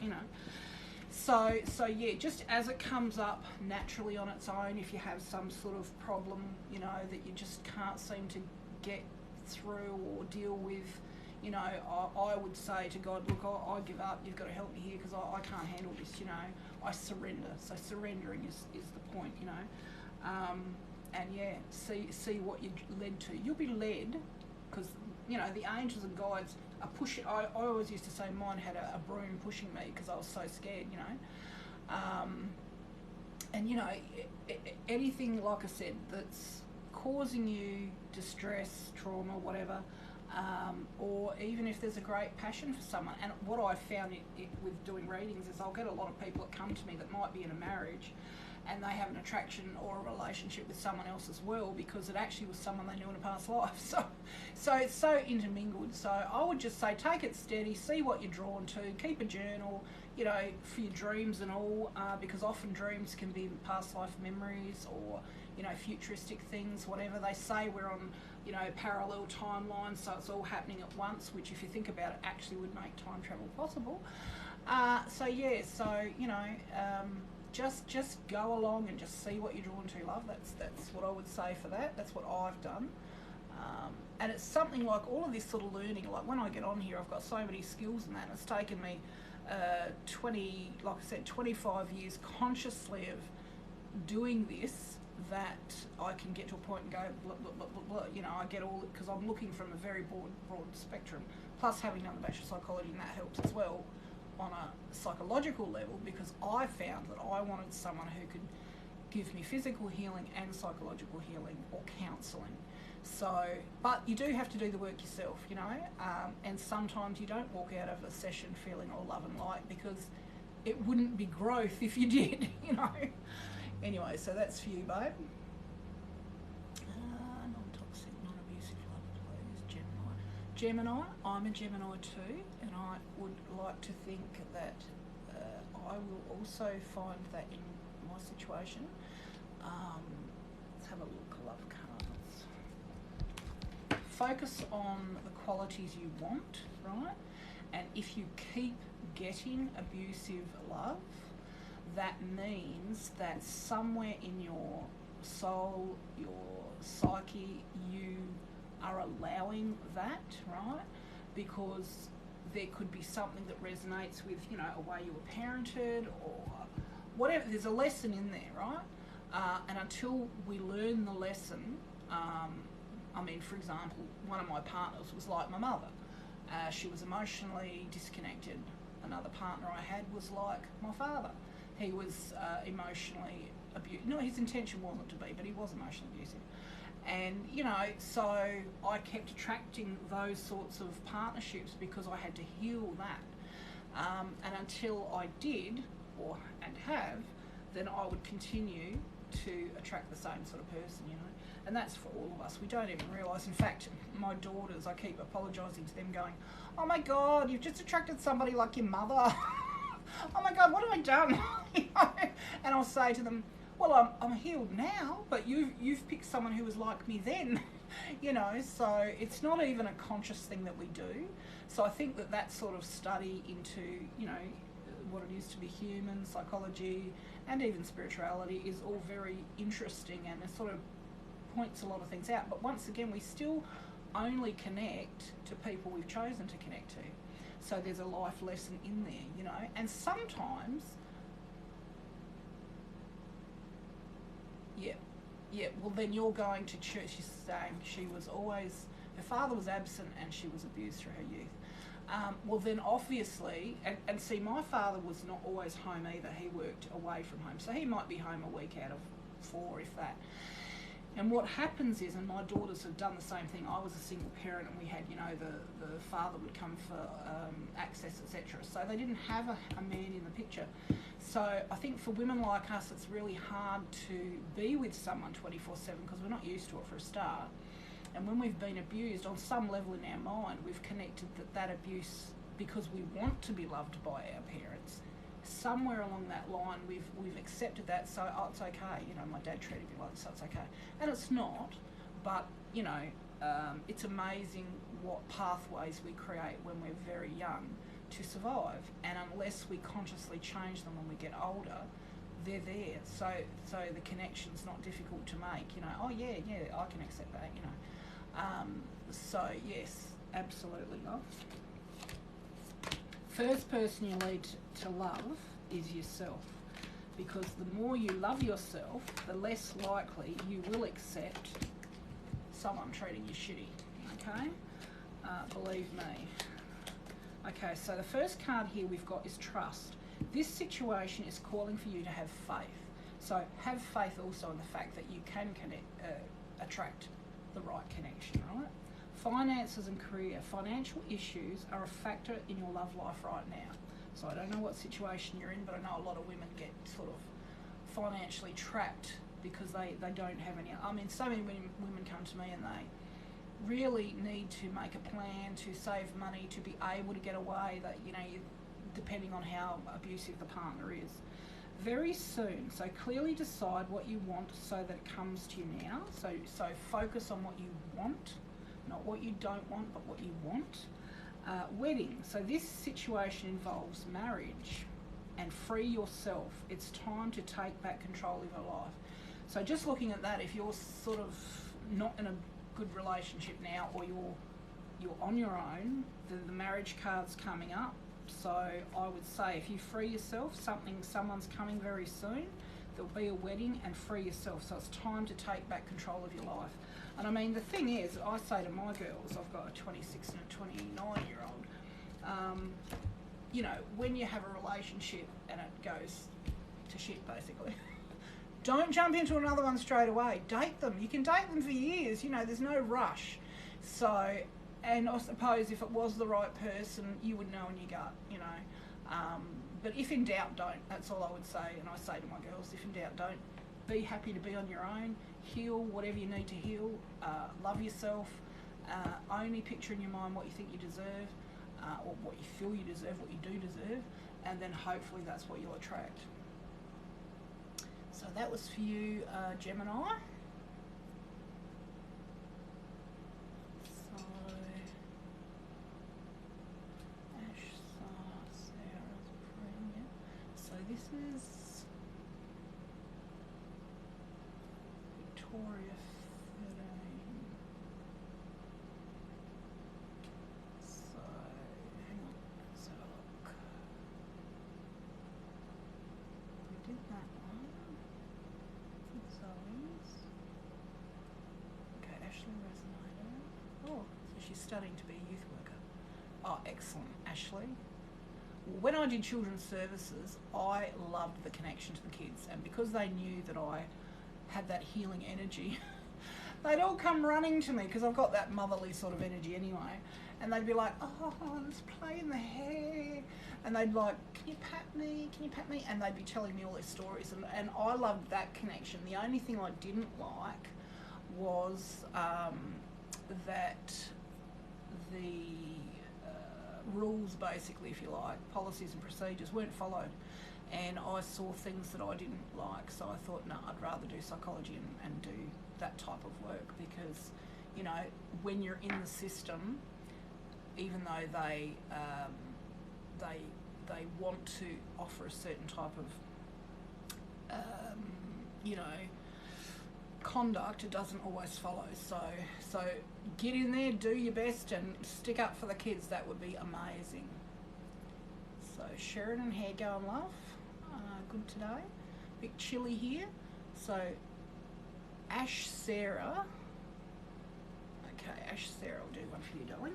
So yeah, just as it comes up naturally on its own, if you have some sort of problem, that you just can't seem to get through or deal with, I would say to God, look, I give up, you've got to help me here, because I can't handle this, I surrender. So surrendering is the point, and yeah, see what you're led to. You'll be led, because, the angels and guides are pushing. I always used to say mine had a broom pushing me because I was so scared, and, anything, like I said, that's causing you distress, trauma, whatever, or even if there's a great passion for someone. And what I found with doing readings is I'll get a lot of people that come to me that might be in a marriage, and they have an attraction or a relationship with someone else as well, because it actually was someone they knew in a past life. So it's so intermingled. So I would just say, take it steady, see what you're drawn to, keep a journal, for your dreams and all, because often dreams can be past life memories or, futuristic things, whatever. They say we're on, parallel timelines, so it's all happening at once, which if you think about it actually would make time travel possible. Just go along and just see what you're drawn to, love. That's what I would say for that. That's what I've done. And it's something like all of this sort of learning, like when I get on here, I've got so many skills in that. It's taken me 25 years consciously of doing this, that I can get to a point and go, blah, blah, blah, blah, blah. I get all it, because I'm looking from a very broad spectrum, plus having done the Bachelor of Psychology, and that helps as well on a psychological level, because I found that I wanted someone who could give me physical healing and psychological healing or counselling. So, but you do have to do the work yourself, you know, and sometimes you don't walk out of a session feeling all love and light, because it wouldn't be growth if you did, you know. Anyway, so that's for you, babe. Non-toxic, non-abusive love, please. Gemini, I'm a Gemini too, and I would like to think that I will also find that in my situation. Let's have a look, love cards. Focus on the qualities you want, right? And if you keep getting abusive love, that means that somewhere in your soul, your psyche, you are allowing that, right? Because there could be something that resonates with, you know, a way you were parented or whatever. There's a lesson in there, right? And until we learn the lesson, I mean, for example, one of my partners was like my mother. She was emotionally disconnected. Another partner I had was like my father. He was emotionally abusive. No, his intention wasn't to be, but he was emotionally abusive. And, you know, so I kept attracting those sorts of partnerships because I had to heal that. And until I did, and have, then I would continue to attract the same sort of person, you know. And that's for all of us. We don't even realise. In fact, my daughters, I keep apologising to them going, oh my God, you've just attracted somebody like your mother. Oh my God, what have I done? You know? And I'll say to them, well, I'm healed now, but you've picked someone who was like me then. You know, so it's not even a conscious thing that we do. So I think that sort of study into, you know, what it is to be human, psychology, and even spirituality is all very interesting, and it sort of points a lot of things out. But once again, we still only connect to people we've chosen to connect to. So there's a life lesson in there, you know. And sometimes, well then you're going to church. She's saying she was always, her father was absent and she was abused through her youth. Well then obviously, and see, my father was not always home either. He worked away from home. So he might be home a week out of 4, if that. And what happens is, and my daughters have done the same thing, I was a single parent and we had, you know, the father would come for access, etc. So they didn't have a man in the picture. So I think for women like us, it's really hard to be with someone 24/7 because we're not used to it for a start. And when we've been abused, on some level in our mind, we've connected that abuse because we want to be loved by our parents. Somewhere along that line, we've accepted that, so it's okay. You know, my dad treated me like this, so it's okay. And it's not, but, you know, it's amazing what pathways we create when we're very young to survive. And unless we consciously change them when we get older, they're there. So the connection's not difficult to make, you know. Oh yeah, I can accept that, you know. So yes, absolutely, love. First person you need to love is yourself, because the more you love yourself, the less likely you will accept someone treating you shitty, okay? Believe me. Okay, so the first card here we've got is trust. This situation is calling for you to have faith. So have faith also in the fact that you can attract the right connection, right? Finances and career. Financial issues are a factor in your love life right now. So I don't know what situation you're in, but I know a lot of women get sort of financially trapped because they don't have any. I mean, so many women come to me and they really need to make a plan to save money to be able to get away, that, you know, depending on how abusive the partner is. Very soon, so clearly decide what you want so that it comes to you now. So focus on what you want, not what you don't want, but what you want. Wedding, so this situation involves marriage, and free yourself. It's time to take back control of your life. So just looking at that, if you're sort of not in a good relationship now, or you're on your own, the marriage card's coming up. So I would say if you free yourself, someone's coming very soon. There'll be a wedding, and free yourself. So it's time to take back control of your life. And I mean, the thing is, I say to my girls, I've got a 26 and a 29-year-old, you know, when you have a relationship and it goes to shit, basically, Don't jump into another one straight away. Date them. You can date them for years. You know, there's no rush. So, and I suppose if it was the right person, you would know in your gut, you know. But if in doubt, don't. That's all I would say. And I say to my girls, if in doubt, don't. Be happy to be on your own. Heal whatever you need to heal. Love yourself. Only picture in your mind what you think you deserve, or what you feel you deserve, what you do deserve, and then hopefully that's what you'll attract. So that was for you, Gemini. So, Ash, Sarah's premium. So this is Victoria 13. So, hang on, let's have a look. We did that one. Zoe's. Okay, Ashley resonated. Oh, so she's studying to be a youth worker. Oh, excellent, Ashley. When I did children's services, I loved the connection to the kids, and because they knew that I had that healing energy, they'd all come running to me because I've got that motherly sort of energy anyway, and they'd be like, oh, let's play in the hair, and they'd like, can you pat me, and they'd be telling me all their stories, and I loved that connection. The only thing I didn't like was that the rules, basically, if you like, policies and procedures weren't followed, and I saw things that I didn't like, so I thought, no, I'd rather do psychology and do that type of work, because, you know, when you're in the system, even though they want to offer a certain type of you know, conduct, it doesn't always follow. So get in there, do your best, and stick up for the kids. That would be amazing. So Sheridan, how you going, love? Good today. Bit chilly here. So Ash Sarah. Okay, Ash Sarah, I'll do one for you, darling.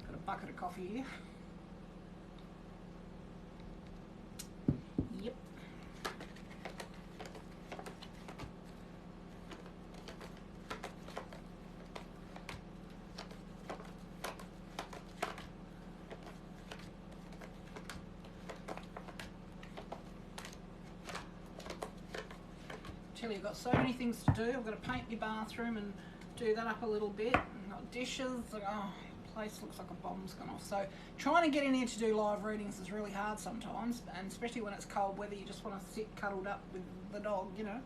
Got a bucket of coffee here. Yep. You've got so many things to do. I've got to paint my bathroom and do that up a little bit. I've got dishes. Oh, the place looks like a bomb's gone off. So trying to get in here to do live readings is really hard sometimes, and especially when it's cold weather, you just want to sit cuddled up with the dog, you know.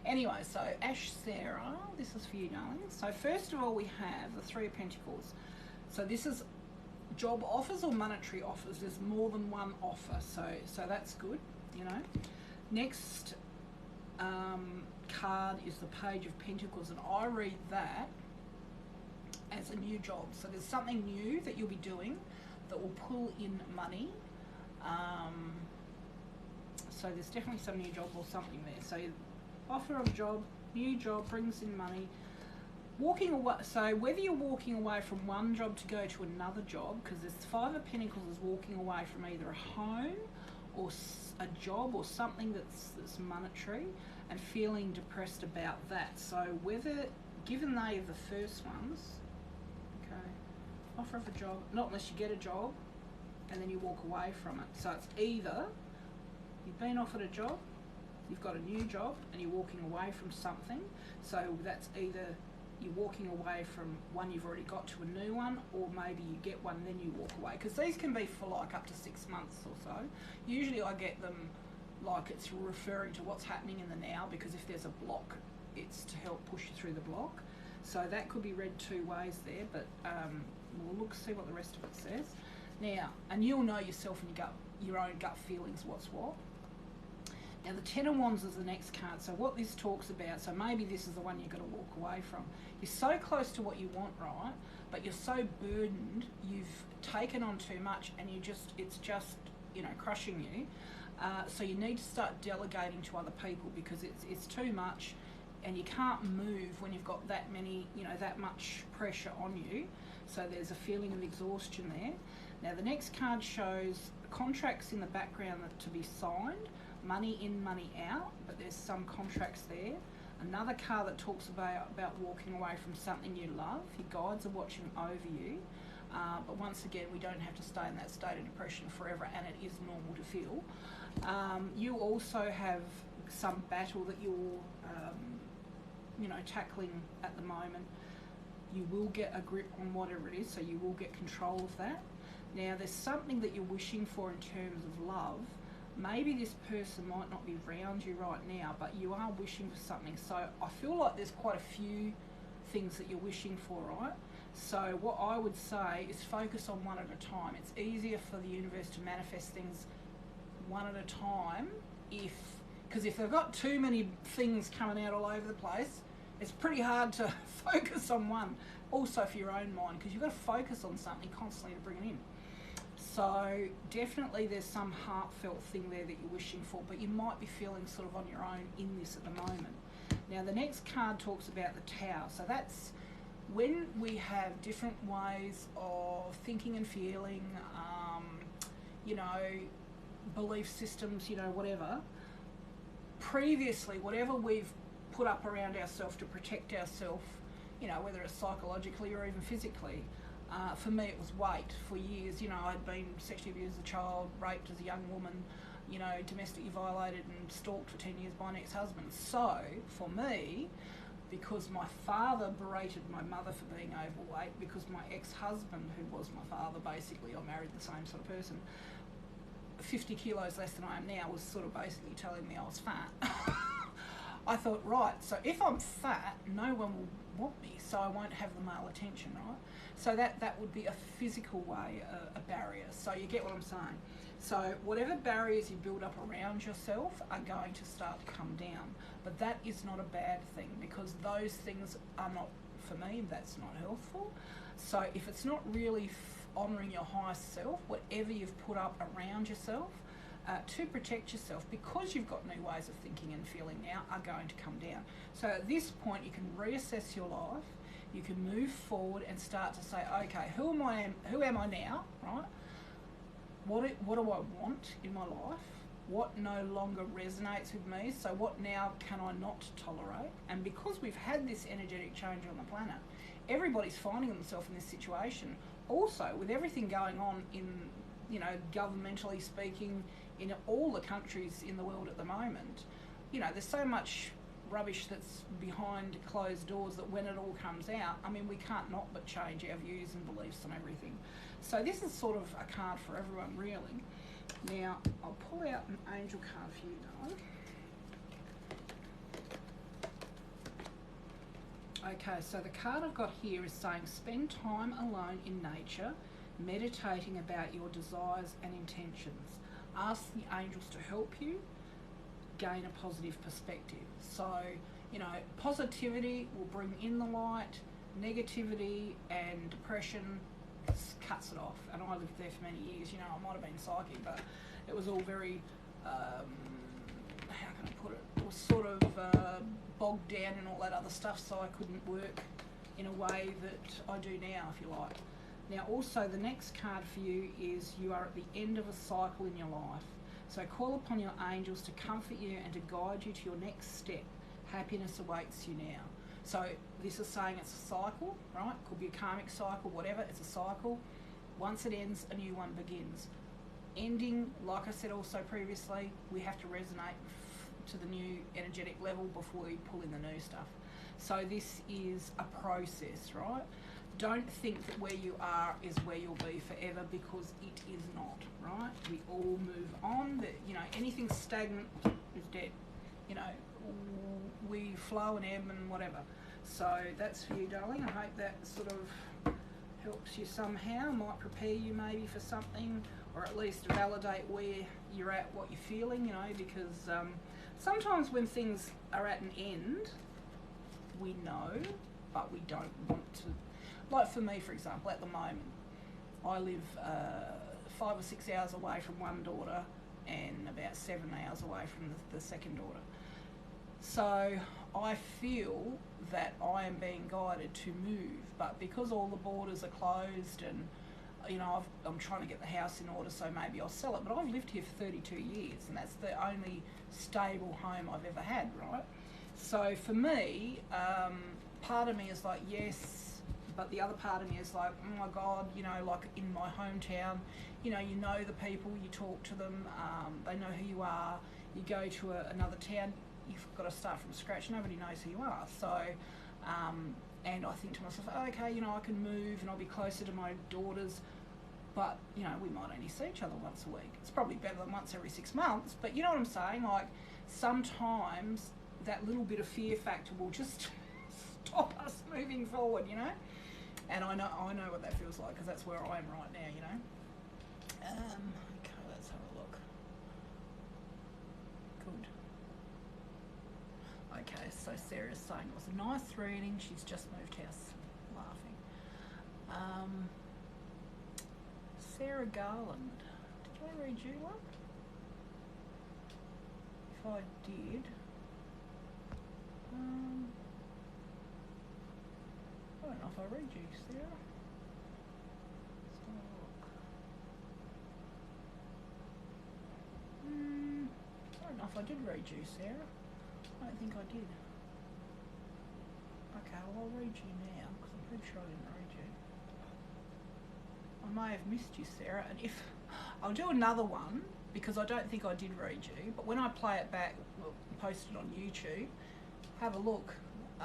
Anyway, so Ash Sarah, this is for you, darling. So first of all, we have the Three of Pentacles. So this is job offers or monetary offers. There's more than one offer, so that's good, you know. Next card is the Page of Pentacles, and I read that as a new job. So there's something new that you'll be doing that will pull in money. So there's definitely some new job or something there. So offer of job, new job, brings in money. Walking away, so whether you're walking away from one job to go to another job, because there's Five of Pentacles is walking away from either a home or a job or something that's monetary, and feeling depressed about that. So whether, given they are the first ones, okay, offer of a job, not unless you get a job and then you walk away from it. So it's either you've been offered a job, you've got a new job, and you're walking away from something. So that's either you're walking away from one you've already got to a new one, or maybe you get one then you walk away, because these can be for like up to 6 months or so. Usually I get them like it's referring to what's happening in the now, because if there's a block, it's to help push you through the block. So that could be read two ways there, but we'll see what the rest of it says. Now, and you'll know yourself and your own gut feelings what's what. Now the Ten of Wands is the next card. So what this talks about, so maybe this is the one you're going to walk away from. You're so close to what you want, right? But you're so burdened, you've taken on too much, and it's just, you know, crushing you. So you need to start delegating to other people, because it's too much, and you can't move when you've got that many, you know, that much pressure on you. So there's a feeling of exhaustion there. Now the next card shows contracts in the background that to be signed. money in, money out, but there's some contracts there. Another card that talks about walking away from something you love. Your guides are watching over you. But once again, we don't have to stay in that state of depression forever, and it is normal to feel. You also have some battle that you're, tackling at the moment. You will get a grip on whatever it is, so you will get control of that. Now, there's something that you're wishing for in terms of love. Maybe this person might not be around you right now, but you are wishing for something. So I feel like there's quite a few things that you're wishing for, right? So what I would say is focus on one at a time. It's easier for the universe to manifest things one at a time because if they've got too many things coming out all over the place, it's pretty hard to focus on one. Also for your own mind, because you've got to focus on something constantly to bring it in. So definitely there's some heartfelt thing there that you're wishing for, but you might be feeling sort of on your own in this at the moment. Now the next card talks about the Tower. So that's when we have different ways of thinking and feeling, belief systems, whatever. Previously, whatever we've put up around ourselves to protect ourselves, whether it's psychologically or even physically. For me, it was weight. For years, I'd been sexually abused as a child, raped as a young woman, domestically violated and stalked for 10 years by an ex-husband. So, for me, because my father berated my mother for being overweight, because my ex-husband, who was my father, basically, I married the same sort of person, 50 kilos less than I am now, was sort of basically telling me I was fat. I thought, right, so if I'm fat, no one will want me, so I won't have the male attention, right? So that would be a physical way, a barrier. So you get what I'm saying. So whatever barriers you build up around yourself are going to start to come down. But that is not a bad thing, because those things are not, for me, that's not healthful. So if it's not really honouring your highest self, whatever you've put up around yourself, to protect yourself, because you've got new ways of thinking and feeling now, are going to come down. So at this point, you can reassess your life, you can move forward and start to say, okay, who am I now, right? What do I want in my life? What no longer resonates with me? So what now can I not tolerate? And because we've had this energetic change on the planet, everybody's finding themselves in this situation. Also, with everything going on in, governmentally speaking, in all the countries in the world at the moment, there's so much rubbish that's behind closed doors that when it all comes out, we can't not but change our views and beliefs on everything. So this is sort of a card for everyone, really. Now, I'll pull out an angel card for you, though. Okay, so the card I've got here is saying, spend time alone in nature, meditating about your desires and intentions. Ask the angels to help you gain a positive perspective. So, positivity will bring in the light, negativity and depression cuts it off. And I lived there for many years. I might have been psychic, but it was all very, how can I put it? It was sort of bogged down and all that other stuff, so I couldn't work in a way that I do now, if you like. Now, also, the next card for you is you are at the end of a cycle in your life. So call upon your angels to comfort you and to guide you to your next step. Happiness awaits you now. So this is saying it's a cycle, right? Could be a karmic cycle, whatever. It's a cycle. Once it ends, a new one begins. Ending, like I said also previously, we have to resonate to the new energetic level before we pull in the new stuff. So this is a process, right? Don't think that where you are is where you'll be forever, because it is not, right? We all move on. Anything stagnant is dead. We flow and ebb and whatever. So that's for you, darling. I hope that sort of helps you somehow, might prepare you maybe for something, or at least validate where you're at, what you're feeling, because sometimes when things are at an end, we know, but we don't want to. Like for me, for example, at the moment, I live 5 or 6 hours away from one daughter and about 7 hours away from the second daughter. So I feel that I am being guided to move, but because all the borders are closed and you know, I'm trying to get the house in order, so maybe I'll sell it. But I've lived here for 32 years, and that's the only stable home I've ever had, right? So for me, part of me is like, yes, but the other part of me is like, oh my God, you know, like in my hometown, you know the people, you talk to them, they know who you are. You go to another town, you've got to start from scratch. Nobody knows who you are. So, and I think to myself, okay, you know, I can move and I'll be closer to my daughters, but, you know, we might only see each other once a week. It's probably better than once every 6 months, but you know what I'm saying? Like, sometimes that little bit of fear factor will just stop us moving forward, you know? And I know what that feels like, because that's where I am right now, you know? Okay, let's have a look. Good. Okay, so Sarah's saying it was a nice reading. She's just moved house. Laughing. Sarah Garland. Did I read you one? If I did... I don't know if I read you, Sarah. Let's have a look. I don't know if I did read you, Sarah. I don't think I did. Okay, well I'll read you now, because I'm pretty sure I didn't read you. I may have missed you, Sarah, and if... I'll do another one, because I don't think I did read you, but when I play it back, we'll post it on YouTube, have a look. I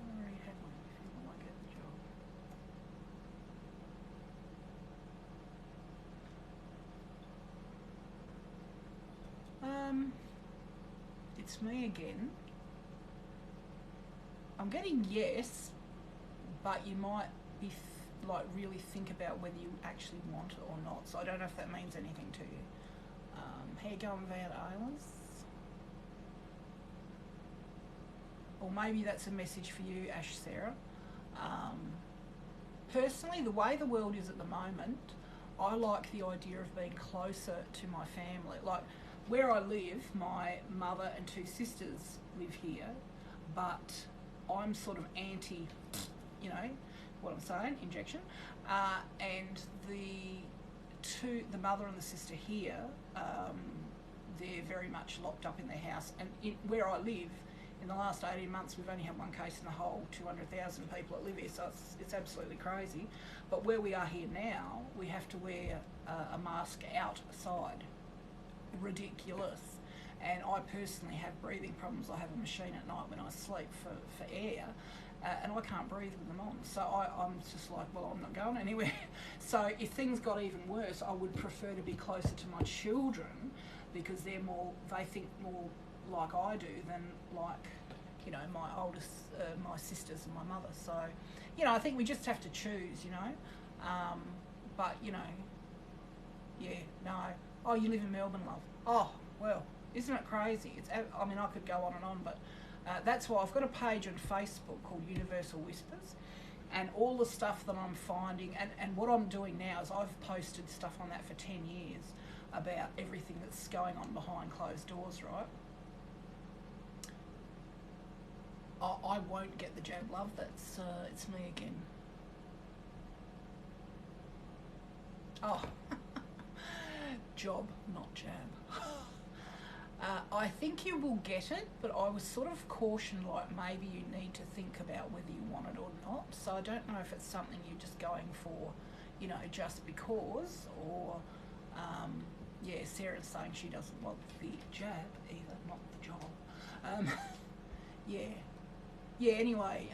already had one, if you want to get the job. It's me again. I'm getting yes, but you might be like really think about whether you actually want it or not. So I don't know if that means anything to you. How you going, Van Islands? Or maybe that's a message for you, Ash Sarah. Personally, the way the world is at the moment, I like the idea of being closer to my family. Like, where I live, my mother and 2 sisters live here, but I'm sort of anti, you know, what I'm saying, injection. And the mother and the sister here, they're very much locked up in their house. And where I live, in the last 18 months, we've only had one case in the whole 200,000 people that live here, so it's absolutely crazy. But where we are here now, we have to wear a mask outside. Ridiculous. And I personally have breathing problems. I have a machine at night when I sleep for air, and I can't breathe with them on. So I'm just like, well, I'm not going anywhere. So if things got even worse, I would prefer to be closer to my children, because they think more like I do than like, you know, my oldest, my sisters and my mother. So, you know, I think we just have to choose, you know. But, you know, yeah, no. Oh, you live in Melbourne, love. Oh, well, isn't it crazy? I mean, I could go on and on, but that's why I've got a page on Facebook called Universal Whispers, and all the stuff that I'm finding, and what I'm doing now is I've posted stuff on that for 10 years about everything that's going on behind closed doors, right? I won't get the jab, love. It's me again. Oh, job, not jab. I think you will get it, but I was sort of cautioned, like maybe you need to think about whether you want it or not. So I don't know if it's something you're just going for, you know, just because, or yeah, Sarah's saying she doesn't want the jab either, not the job. Yeah, anyway,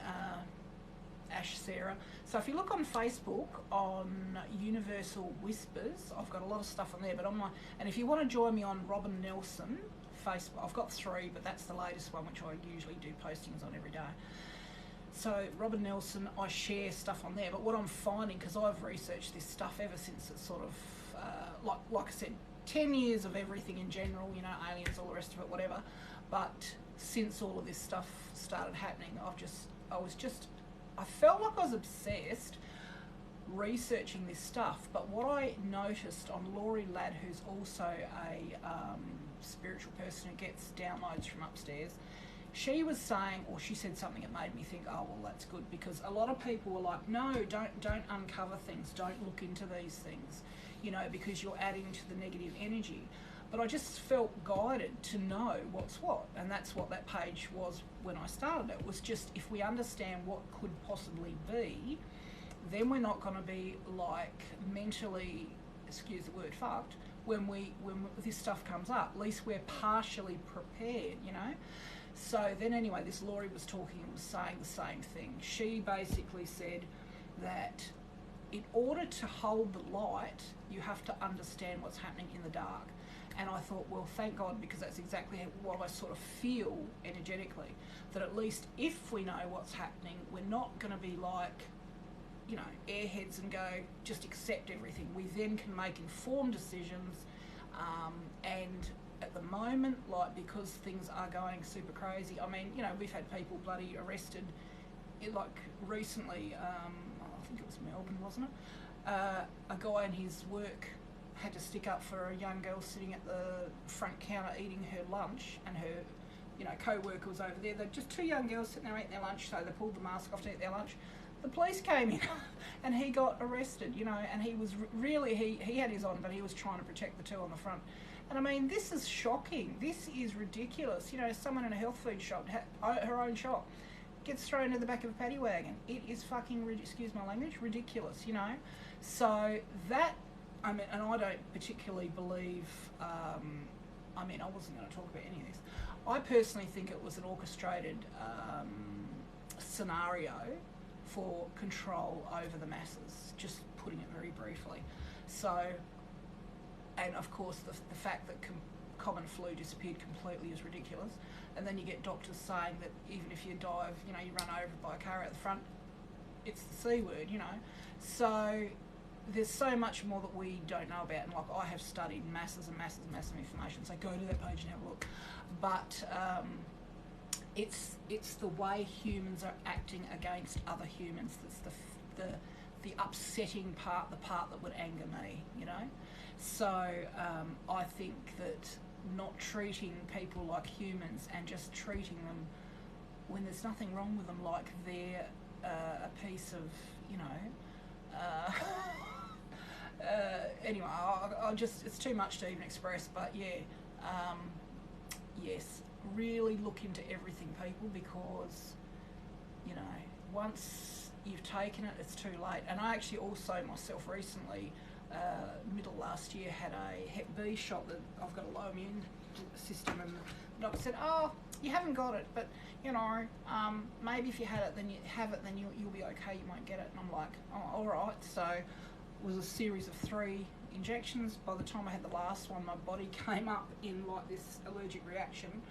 Ash Sarah. So if you look on Facebook on Universal Whispers, I've got a lot of stuff on there, but and if you want to join me on Robyn Nelson Facebook, I've got 3, but that's the latest one, which I usually do postings on every day. So Robyn Nelson, I share stuff on there, but what I'm finding, because I've researched this stuff ever since it's sort of, like I said, 10 years of everything in general, you know, aliens, all the rest of it, whatever, but since all of this stuff started happening, I felt like I was obsessed researching this stuff. But what I noticed on Laurie Ladd, who's also a spiritual person who gets downloads from upstairs, she was saying, or she said something that made me think, oh, well, that's good, because a lot of people were like, no, don't uncover things, don't look into these things, you know, because you're adding to the negative energy. But I just felt guided to know what's what, and that's what that page was when I started it, was just if we understand what could possibly be, then we're not going to be like mentally, excuse the word, fucked when this stuff comes up. At least we're partially prepared, you know. So then anyway, this Laurie was talking and was saying the same thing. She basically said that in order to hold the light, you have to understand what's happening in the dark. And I thought, well, thank God, because that's exactly what I sort of feel energetically, that at least if we know what's happening, we're not going to be like, you know, airheads and go, just accept everything. We then can make informed decisions, and at the moment, like, because things are going super crazy, I mean, you know, we've had people bloody arrested, like recently, I think it was Melbourne, wasn't it? A guy in his work had to stick up for a young girl sitting at the front counter eating her lunch, and her, you know, co-worker was over there. They're just two young girls sitting there eating their lunch, so they pulled the mask off to eat their lunch. The police came in and he got arrested, you know, and he was really, he had his on, but he was trying to protect the two on the front. And I mean, this is shocking. This is ridiculous. You know, someone in a health food shop, her own shop, gets thrown into the back of a paddy wagon. It is fucking, excuse my language, ridiculous, you know. So that, I mean, and I don't particularly believe, I mean, I wasn't going to talk about any of this. I personally think it was an orchestrated scenario for control over the masses, just putting it very briefly. So, and of course the fact that common flu disappeared completely is ridiculous. And then you get doctors saying that even if you dive, you know, you run over by a car out the front, it's the C word, you know. So there's so much more that we don't know about, and like I have studied masses and masses and masses of information, so go to that page and have a look. But it's the way humans are acting against other humans that's the upsetting part, the part that would anger me, you know. So I think that not treating people like humans and just treating them when there's nothing wrong with them, like they're a piece of, you know. Anyway, I'll just, it's too much to even express, but yeah, yes, really look into everything, people, because, you know, once you've taken it, it's too late. And I actually also myself recently, middle last year, had a Hep B shot that I've got a low immune system, and the doctor said, oh, you haven't got it, but, you know, maybe if you had it, then you have it, then you'll be okay, you won't get it. And I'm like, oh, all right. So it was a series of 3 injections. By the time I had the last one, my body came up in like this allergic reaction,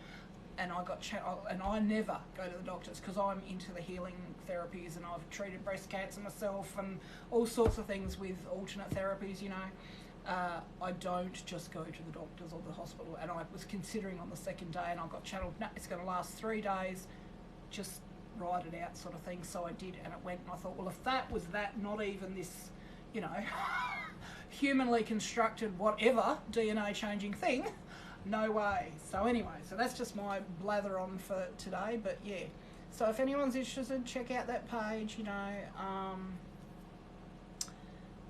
and I got and I never go to the doctors because I'm into the healing therapies, and I've treated breast cancer myself and all sorts of things with alternate therapies, you know. I don't just go to the doctors or the hospital, and I was considering on the second day, and I got channeled, no, it's going to last 3 days, just ride it out sort of thing. So I did, and it went, and I thought, well, if that was that, not even this, you know, humanly constructed whatever DNA changing thing, no way. So anyway, so that's just my blather on for today. But yeah, so if anyone's interested, check out that page, you know.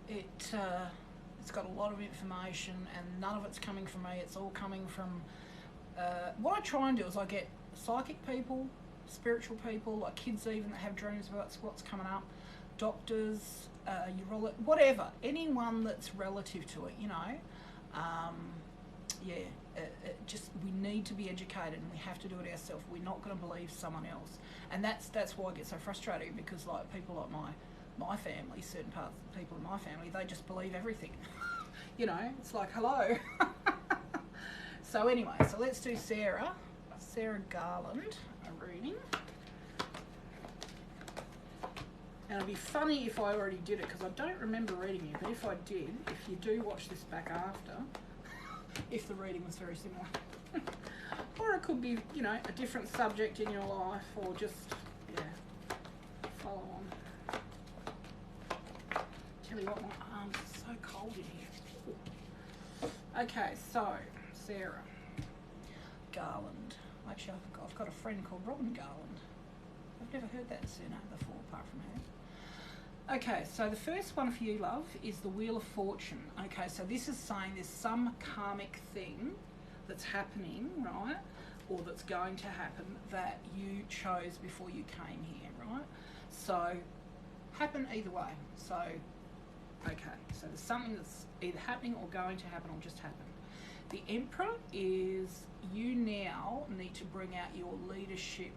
It's got a lot of information, and none of it's coming from me, it's all coming from what I try and do is I get psychic people, spiritual people, like kids even that have dreams about what's coming up, doctors, urologist, whatever, anyone that's relative to it, you know. Just, we need to be educated, and we have to do it ourselves. We're not going to believe someone else, and that's why I get so frustrated, because like people like my family, certain parts of the people in my family, they just believe everything. You know, it's like, hello. So anyway, so let's do Sarah Garland, a reading. And it'd be funny if I already did it, because I don't remember reading it, but if I did, if you do watch this back after, if the reading was very similar. Or it could be, you know, a different subject in your life, or just, yeah, follow on. Tell you what, my arms are so cold in here. Okay, so, Sarah Garland. Actually, I've got a friend called Robyn Garland. I've never heard that surname before, apart from her. Okay, so the first one for you, love, is the Wheel of Fortune. Okay, so this is saying there's some karmic thing that's happening, right, or that's going to happen that you chose before you came here, right? So, happen either way. So, okay, so there's something that's either happening or going to happen or just happened. The Emperor is you now need to bring out your leadership.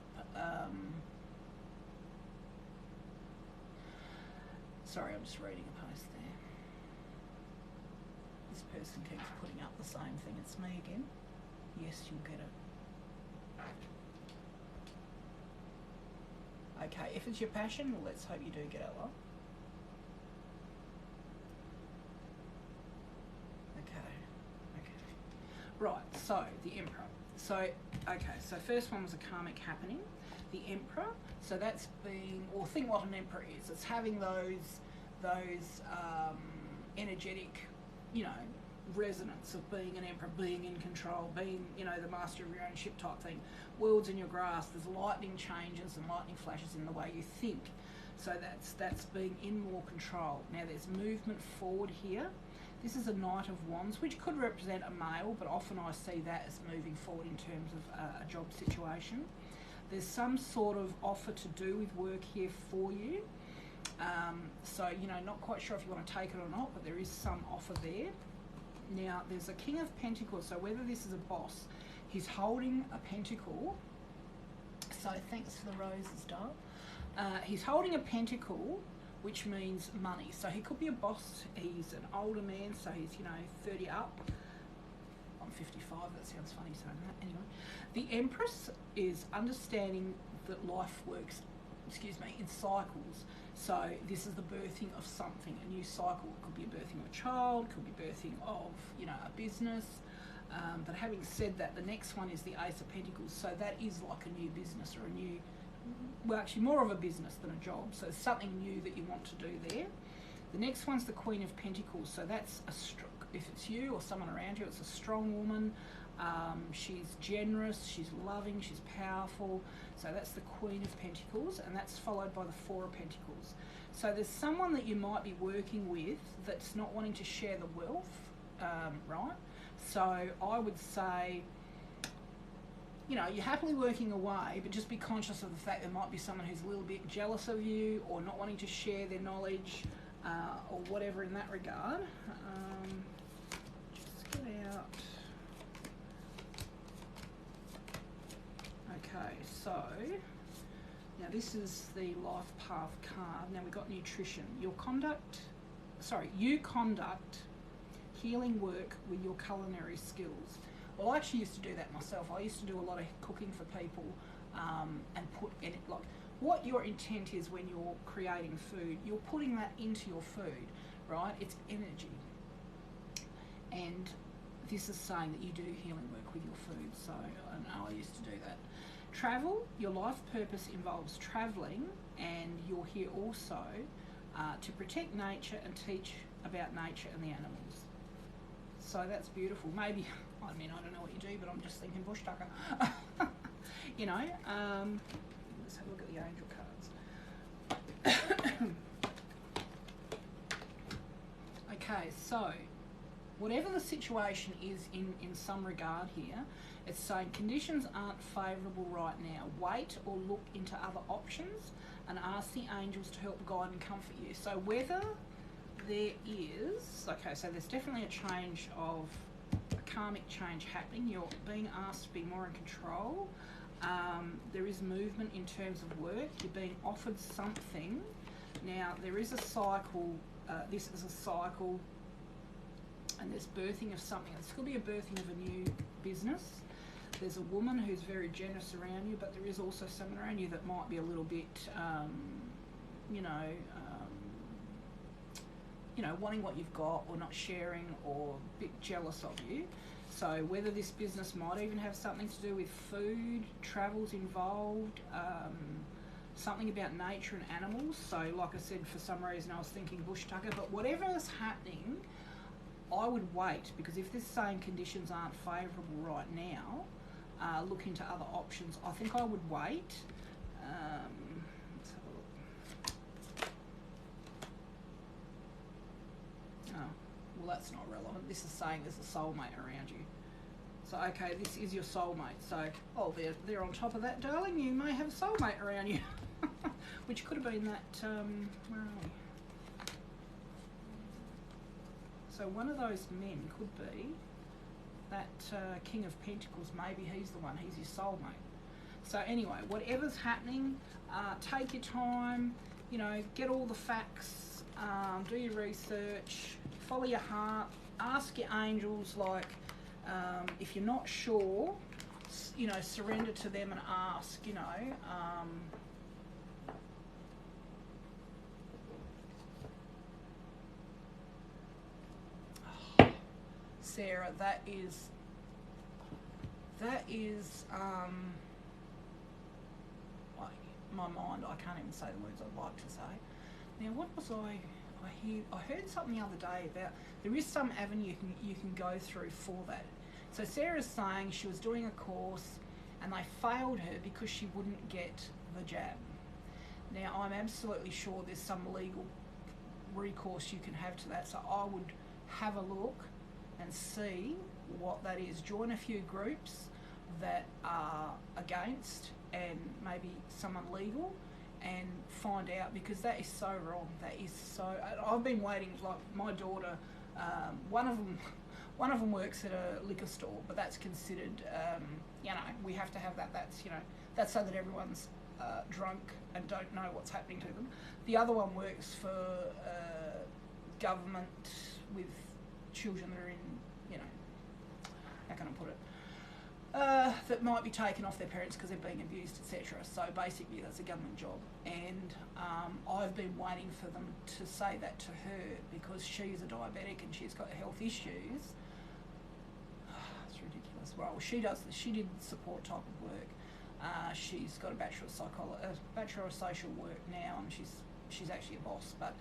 Sorry, I'm just reading a post there. This person keeps putting up the same thing. It's me again. Yes, you'll get it. Okay, if it's your passion, well, let's hope you do get it, love. Right, so the Emperor. So, okay, so first one was a karmic happening. The Emperor, so that's being, or think what an Emperor is. It's having those energetic, you know, resonance of being an Emperor, being in control, being, you know, the master of your own ship type thing. World's in your grasp. There's lightning changes and lightning flashes in the way you think. So that's being in more control. Now there's movement forward here. This is a Knight of Wands, which could represent a male, but often I see that as moving forward in terms of a job situation. There's some sort of offer to do with work here for you. So, you know, not quite sure if you want to take it or not, but there is some offer there. Now, there's a King of Pentacles, so whether this is a boss, he's holding a pentacle. So, thanks for the roses, Dale. He's holding a pentacle, which means money. So he could be a boss. He's an older man, so he's, you know, 30 up. I'm 55, that sounds funny saying that. Anyway, the Empress is understanding that life works, in cycles. So this is the birthing of something, a new cycle. It could be a birthing of a child, could be birthing of, you know, a business. But having said that, the next one is the Ace of Pentacles. So that is like a new business or a new, well, actually more of a business than a job. So it's something new that you want to do there. The next one's the Queen of Pentacles. So that's if it's you or someone around you, it's a strong woman. She's generous, she's loving, she's powerful. So that's the Queen of Pentacles, and that's followed by the Four of Pentacles. So there's someone that you might be working with that's not wanting to share the wealth, right? So I would say, you know, you're happily working away, but just be conscious of the fact there might be someone who's a little bit jealous of you or not wanting to share their knowledge or whatever in that regard. Just get out. Okay, so now this is the life path card. Now we've got nutrition. You conduct healing work with your culinary skills. Well, I actually used to do that myself. I used to do a lot of cooking for people and put in it, like, what your intent is when you're creating food, you're putting that into your food, right? It's energy. And this is saying that you do healing work with your food, so I know I used to do that. Travel, your life purpose involves travelling, and you're here also to protect nature and teach about nature and the animals. So that's beautiful. Maybe, I mean, I don't know what you do, but I'm just thinking bush tucker. You know, let's have a look at the angel cards. Okay, so whatever the situation is in some regard here, it's saying conditions aren't favourable right now. Wait or look into other options and ask the angels to help guide and comfort you. So whether there is, okay, so there's definitely a change of, a karmic change happening. You're being asked to be more in control. There is movement in terms of work. You're being offered something. Now, there is a cycle. This is a cycle, and there's birthing of something. This could be a birthing of a new business. There's a woman who's very generous around you, but there is also someone around you that might be a little bit, you know, wanting what you've got or not sharing or a bit jealous of you. So whether this business might even have something to do with food, travel's involved, something about nature and animals. So like I said, for some reason I was thinking bush tucker, but whatever is happening, I would wait, because if this saying conditions aren't favourable right now, look into other options. I think I would wait. Let's have a look. Oh, well, that's not relevant. This is saying there's a soulmate around you. So, okay, this is your soulmate. So, oh, they're on top of that, darling. You may have a soulmate around you. Which could have been that, where are we? So one of those men could be that King of Pentacles. Maybe he's the one. He's your soulmate. So anyway, whatever's happening, take your time. You know, get all the facts. Do your research. Follow your heart. Ask your angels. Like, if you're not sure, you know, surrender to them and ask. You know. Sarah, that is my mind, I can't even say the words I'd like to say. Now, what was I heard something the other day about there is some avenue you can go through for that. So Sarah's saying she was doing a course and they failed her because she wouldn't get the jab. Now, I'm absolutely sure there's some legal recourse you can have to that, so I would have a look and see what that is. Join a few groups that are against and maybe someone legal and find out, because that is so wrong. That is so. I've been waiting. Like my daughter, one of them works at a liquor store, but that's considered. You know, we have to have that. That's, you know, that's so that everyone's drunk and don't know what's happening to them. The other one works for government with children that are in, you know, how can I put it, that might be taken off their parents because they're being abused, etc. So basically that's a government job, and I've been waiting for them to say that to her because she's a diabetic and she's got health issues. It's ridiculous. Well, she did support type of work. She's got a Bachelor of Social Work now, and she's actually a boss, but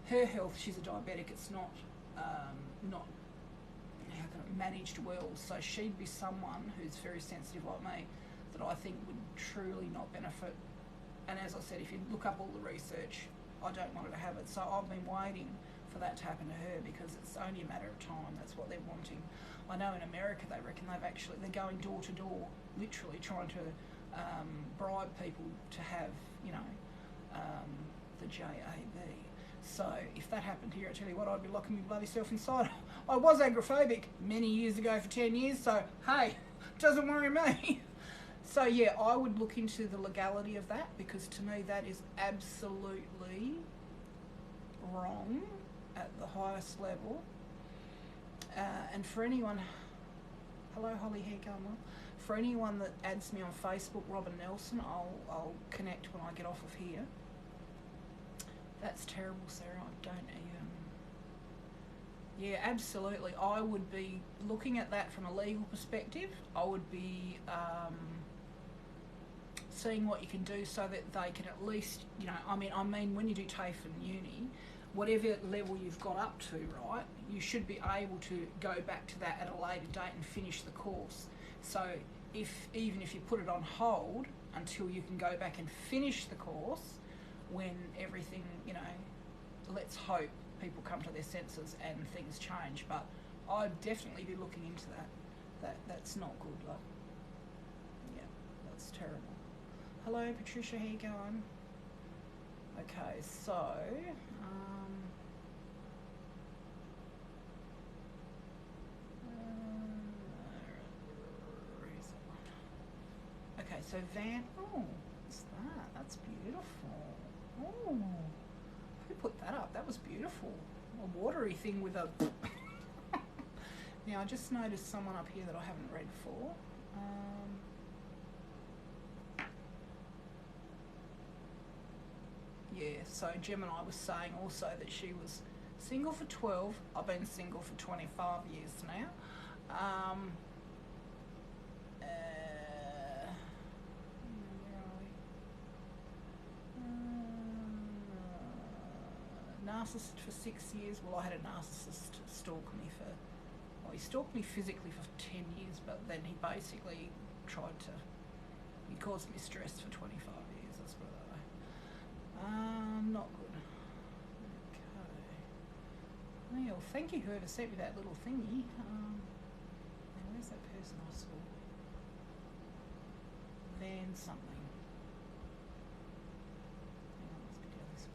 her health, she's a diabetic, it's not how can it, managed well. So she'd be someone who's very sensitive like me that I think would truly not benefit. And as I said, if you look up all the research, I don't want her to have it. So I've been waiting for that to happen to her because it's only a matter of time. That's what they're wanting. I know in America they reckon they're going door to door, literally trying to bribe people to have, you know, the JAB. So if that happened here, I tell you what, I'd be locking my bloody self inside. I was agoraphobic many years ago for 10 years, so hey, doesn't worry me. So yeah, I would look into the legality of that, because to me that is absolutely wrong at the highest level. And for anyone, hello Holly, how you going on? For anyone that adds me on Facebook, Robyn Nelson, I'll connect when I get off of here. That's terrible, Sarah. I don't even... Yeah, absolutely. I would be looking at that from a legal perspective. I would be seeing what you can do so that they can at least, you know, I mean, when you do TAFE and uni, whatever level you've got up to, right, you should be able to go back to that at a later date and finish the course. So even if you put it on hold until you can go back and finish the course, when everything, you know, let's hope people come to their senses and things change. But I'd definitely be looking into that. That's not good, love. Yeah, that's terrible. Hello, Patricia, how you going? Okay, so okay, so Van, oh, what's that? That's beautiful. Oh, who put that up? That was beautiful. A watery thing with a... Now, I just noticed someone up here that I haven't read for. Yeah, so Gemini was saying also that she was single for 12. I've been single for 25 years now. Narcissist for 6 years. Well, I had a narcissist stalk me for, well, he stalked me physically for 10 years, but then he basically tried to, you caused me stress for 25 years, let's put it that way. Not good. Okay. Well, thank you whoever sent me that little thingy. Now where's that person I saw? Van something. Hang on, let's get down this one.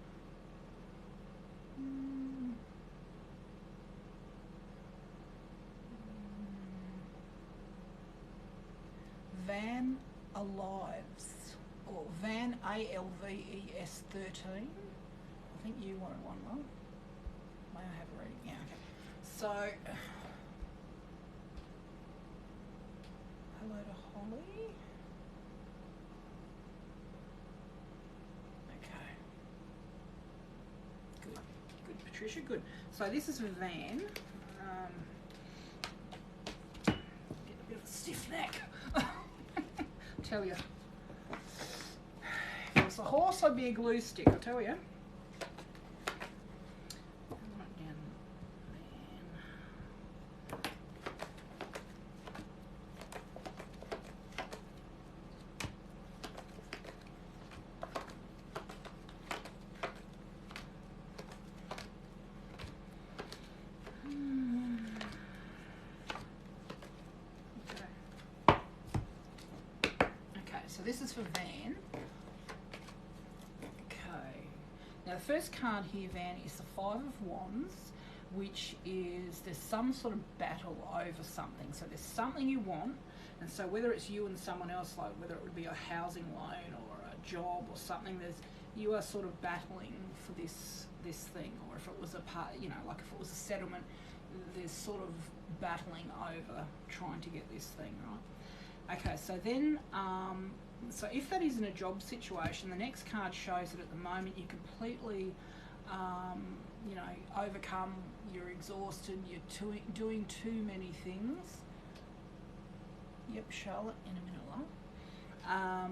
Van Alives, or Van ALVES 13. I think you wanted one, Mum. May I have a reading? Yeah, okay. So, hello to Holly. Okay. Good, Patricia, good. So this is for Van. Get a bit of a stiff neck. Tell you. If it was a horse, I'd be a glue stick, I tell you. So this is for Van. Okay. Now the first card here, Van, is the Five of Wands, which is there's some sort of battle over something. So there's something you want, and so whether it's you and someone else, like whether it would be a housing loan or a job or something, you are sort of battling for this thing. Or if it was a part, you know, like if it was a settlement, there's sort of battling over trying to get this thing, right? Okay, so then, so if that isn't a job situation, the next card shows that at the moment you're completely, you know, overcome, you're exhausted, you're doing too many things. Yep, Charlotte, in a minute, love.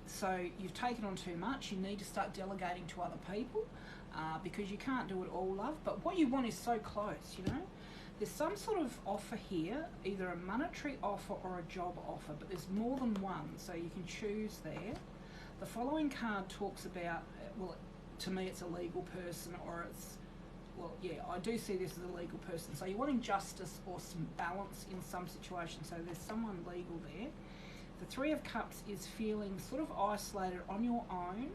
So you've taken on too much, you need to start delegating to other people because you can't do it all, love. But what you want is so close, you know. There's some sort of offer here, either a monetary offer or a job offer, but there's more than one, so you can choose there. The following card talks about, well, to me it's a legal person, or it's, well, yeah, I do see this as a legal person. So you're wanting justice or some balance in some situation, so there's someone legal there. The Three of Cups is feeling sort of isolated on your own.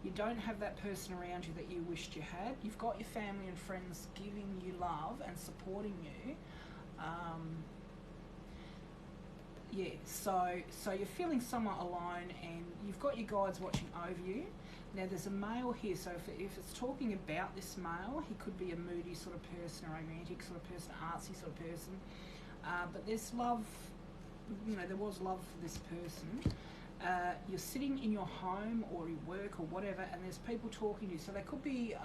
You don't have that person around you that you wished you had. You've got your family and friends giving you love and supporting you. Yeah, so you're feeling somewhat alone, and you've got your guides watching over you. Now there's a male here, so if it's talking about this male, he could be a moody sort of person, a romantic sort of person, artsy sort of person. But there's love, you know, there was love for this person. You're sitting in your home or your work or whatever, and there's people talking to you. So they could be,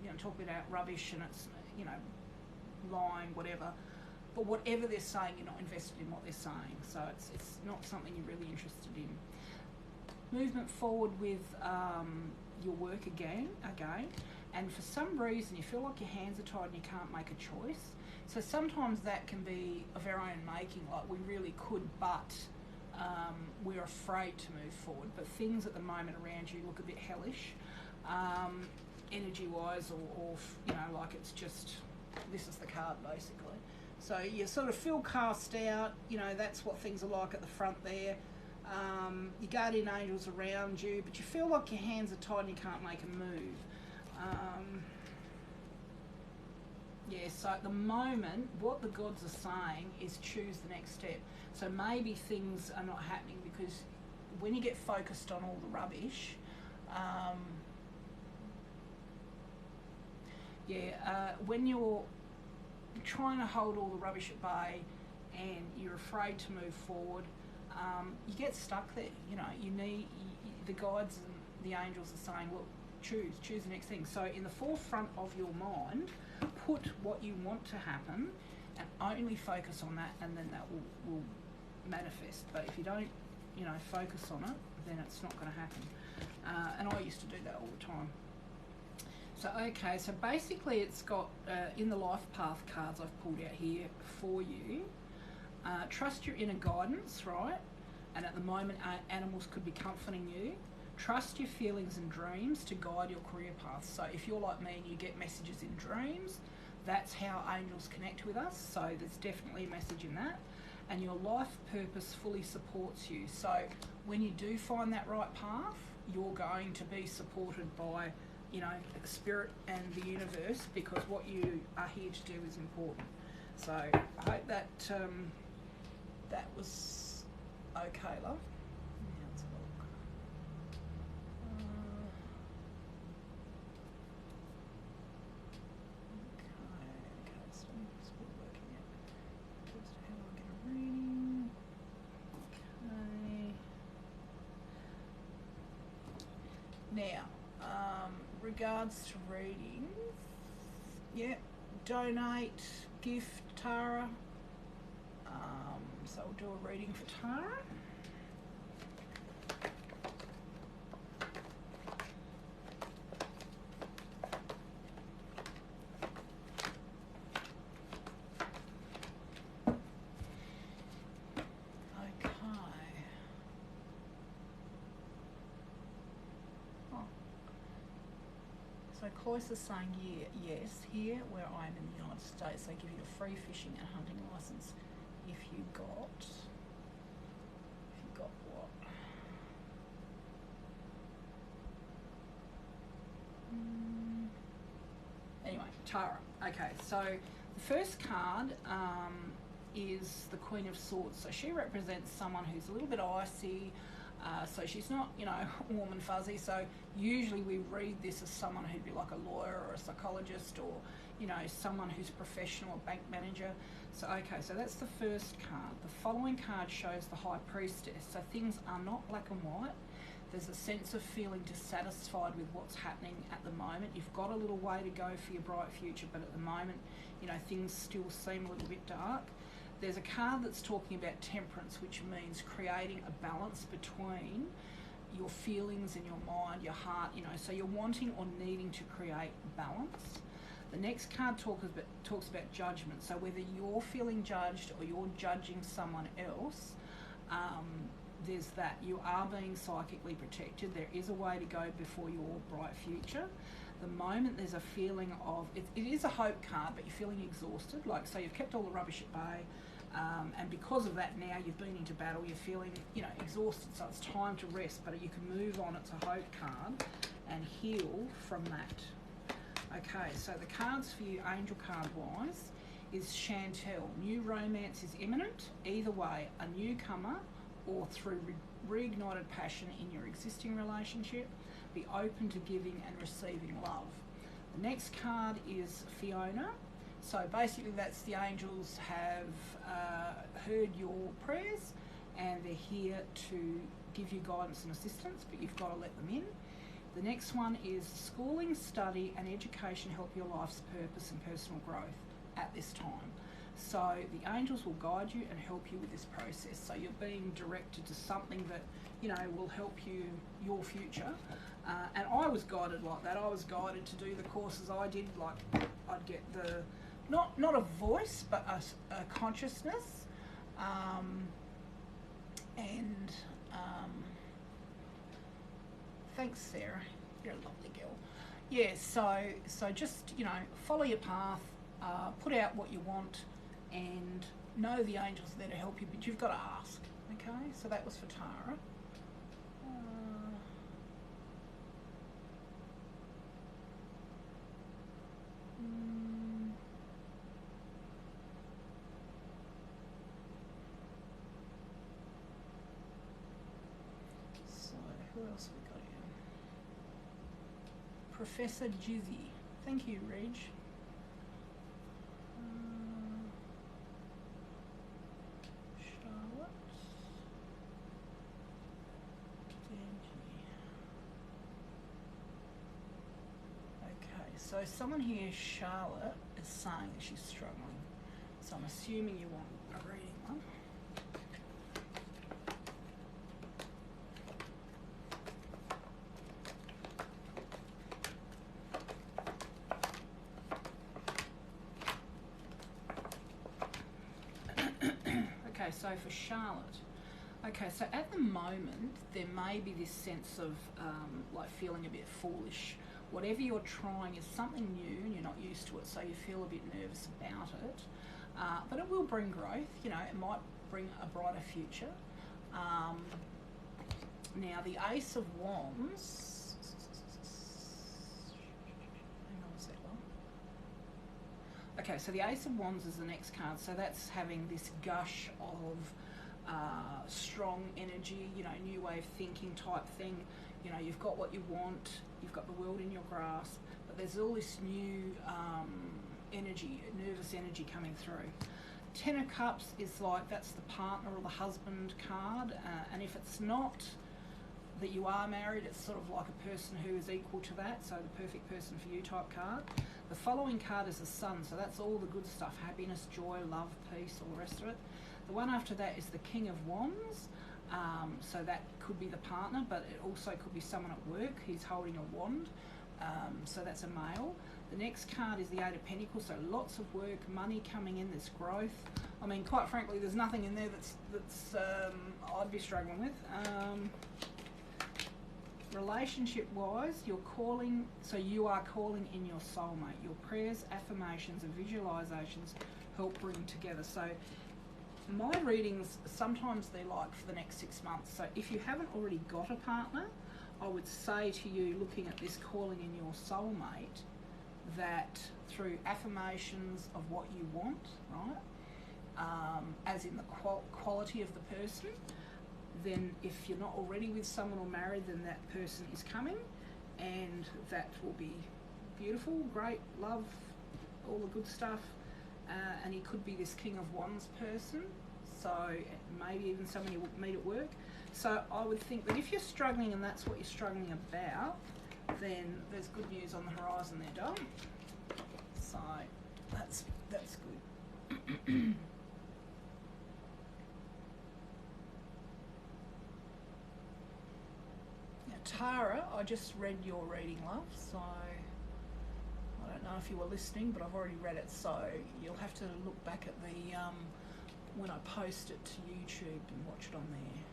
you know, talking about rubbish, and it's, you know, lying, whatever. But whatever they're saying, you're not invested in what they're saying. So it's not something you're really interested in. Movement forward with your work again, and for some reason you feel like your hands are tied and you can't make a choice. So sometimes that can be of our own making, like we really could, but we're afraid to move forward. But things at the moment around you look a bit hellish, energy-wise, or you know, like it's just, this is the card basically. So you sort of feel cast out, you know, that's what things are like at the front there. Your guardian angels around you, but you feel like your hands are tied and you can't make a move. Yeah, so at the moment, what the gods are saying is choose the next step. So maybe things are not happening because when you get focused on all the rubbish, when you're trying to hold all the rubbish at bay and you're afraid to move forward, you get stuck there. You know, the guides and the angels are saying, look, choose the next thing. So in the forefront of your mind, put what you want to happen and only focus on that, and then that will manifest. But if you don't, you know, focus on it, then it's not going to happen. And I used to do that all the time. So okay, so basically it's got in the life path cards I've pulled out here for you. Trust your inner guidance, right? and at the moment animals could be comforting you. Trust your feelings and dreams to guide your career path. So if you're like me and you get messages in dreams, that's how angels connect with us. So there's definitely a message in that. And your life purpose fully supports you. So when you do find that right path, you're going to be supported by, you know, the spirit and the universe, because what you are here to do is important. So I hope that that was okay, love. Now let's look. Okay, so it's still working out. Just how I get a reading. Okay. Now, regards to readings, yeah, donate, gift, Tara. So we'll do a reading for Tara. So Cloyce is saying, yes, here where I am in the United States, they give you a free fishing and hunting license if you got what? Anyway, Tara. Okay, so the first card is the Queen of Swords. So she represents someone who's a little bit icy. So she's not, you know, warm and fuzzy. So usually we read this as someone who'd be like a lawyer or a psychologist, or, you know, someone who's professional, a bank manager. So, okay, so that's the first card. The following card shows the High Priestess. So things are not black and white. There's a sense of feeling dissatisfied with what's happening at the moment. You've got a little way to go for your bright future, but at the moment, you know, things still seem a little bit dark. There's a card that's talking about temperance, which means creating a balance between your feelings and your mind, your heart, you know, so you're wanting or needing to create balance. The next card talks about judgment. So whether you're feeling judged or you're judging someone else, there's that. You are being psychically protected. There is a way to go before your bright future. The moment there's a feeling of, it is a hope card, but you're feeling exhausted. Like, so you've kept all the rubbish at bay, and because of that now you've been into battle, you're feeling, you know, exhausted, so it's time to rest, but you can move on. It's a hope card and heal from that. Okay, so the cards for you, angel card wise, is Chantel. New romance is imminent, either way, a newcomer or through reignited passion in your existing relationship. Be open to giving and receiving love. The next card is Fiona. So basically that's the angels have heard your prayers and they're here to give you guidance and assistance, but you've got to let them in. The next one is schooling, study and education help your life's purpose and personal growth at this time. So the angels will guide you and help you with this process. So you're being directed to something that, you know, will help you, your future. And I was guided like that. I was guided to do the courses I did. Like, I'd get the, not a voice, but a consciousness. Thanks, Sarah. You're a lovely girl. Yeah, so just, you know, follow your path, put out what you want, and know the angels are there to help you, but you've got to ask. Okay, so that was for Tara. So who else we got here? Professor Jizzy. Thank you, Reg. Charlotte. Okay, so someone here, Charlotte, is saying that she's struggling. So I'm assuming you want a reading one. Okay, so for Charlotte, Okay, so at the moment, there may be this sense of like feeling a bit foolish. Whatever you're trying is something new and you're not used to it, so you feel a bit nervous about it. But it will bring growth, you know, it might bring a brighter future. Now, the Ace of Wands, hang on a second. Okay, so the Ace of Wands is the next card, so that's having this gush of strong energy, you know, new way of thinking type thing. You know, you've got what you want, you've got the world in your grasp, but there's all this new energy, nervous energy coming through. Ten of Cups is like, that's the partner or the husband card, and if it's not that you are married, it's sort of like a person who is equal to that, so the perfect person for you type card. The following card is the Sun, so that's all the good stuff, happiness, joy, love, peace, all the rest of it. The one after that is the King of Wands, so that could be the partner, but it also could be someone at work who's holding a wand, so that's a male. The next card is the Eight of Pentacles, so lots of work, money coming in, there's growth. I mean, quite frankly, there's nothing in there that's I'd be struggling with. Relationship-wise, you're calling, so you are calling in your soulmate. Your prayers, affirmations, and visualizations help bring together. So my readings, sometimes they're like for the next 6 months. So if you haven't already got a partner, I would say to you, looking at this calling in your soulmate, that through affirmations of what you want, right, as in the quality of the person, then if you're not already with someone or married, then that person is coming, and that will be beautiful, great, love, all the good stuff. And he could be this King of Wands person, so maybe even someone you meet at work. So I would think that if you're struggling and that's what you're struggling about, then there's good news on the horizon there, darling. So that's good. Now, Tara, I just read your reading, love, so I don't know if you were listening, but I've already read it, so you'll have to look back at the when I post it to YouTube and watch it on there.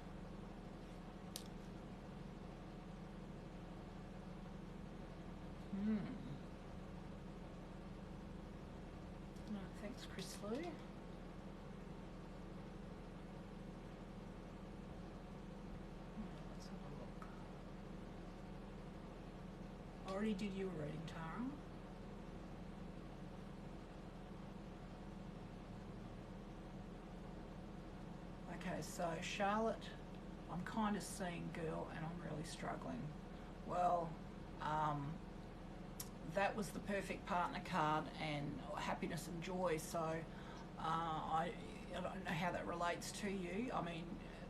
No, thanks, Chris Lou. Let's have a look. I already did your reading, Tara. Okay, so Charlotte, I'm kind of seeing girl and I'm really struggling. Well, that was the perfect partner card and happiness and joy, so I don't know how that relates to you. I mean,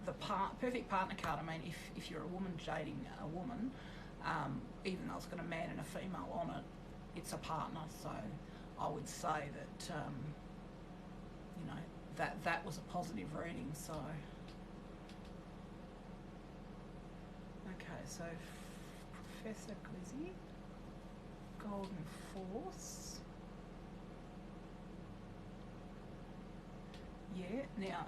the perfect partner card, I mean, if you're a woman dating a woman, even though it's got a man and a female on it, it's a partner, so I would say that, you know, that was a positive reading, so. Okay, so Professor Glizzy, Golden Force. Yeah, now,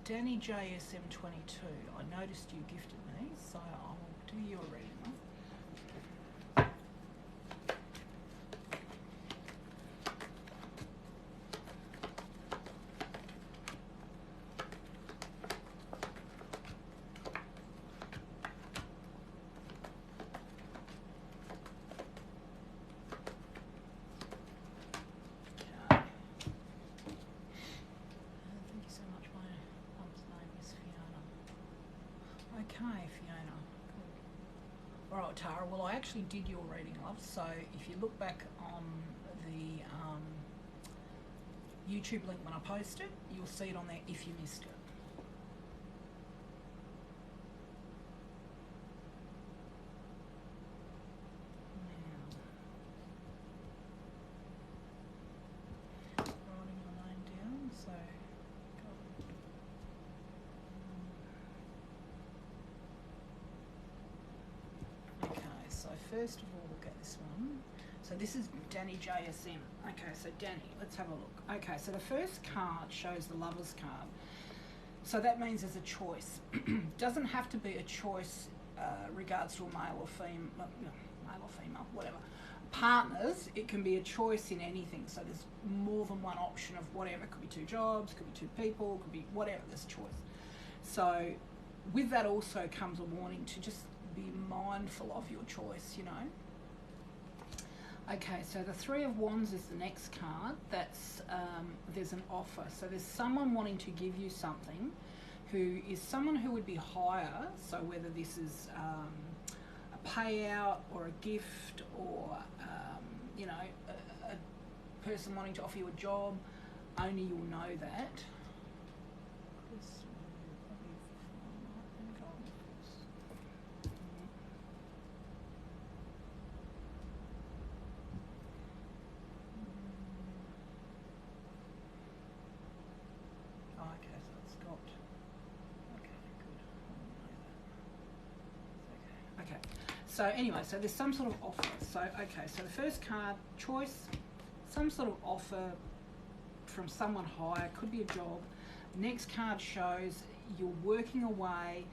Danny JSM22, I noticed you gifted me, so I'll do your reading. Okay, Fiona. Good. Alright, Tara, well, I actually did your reading, love, so if you look back on the YouTube link when I post it, you'll see it on there if you missed it. Now, writing my name down, so so first of all, we'll get this one. So this is Danny JSM. Okay, so Danny, let's have a look. Okay, so the first card shows the Lover's card. So that means there's a choice. Doesn't have to be a choice regards to a male or female, whatever. Partners, it can be a choice in anything. So there's more than one option of whatever. It could be 2 jobs, could be 2 people, could be whatever. There's choice. So with that also comes a warning to just be mindful of your choice, you know. Okay, so the 3 of Wands is the next card. That's there's an offer. So there's someone wanting to give you something, who is someone who would be higher. So whether this is a payout or a gift, or you know, a person wanting to offer you a job, only you'll know that. So anyway, so there's some sort of offer. So, okay, so the first card, choice, some sort of offer from someone higher, could be a job. Next card shows you're working away.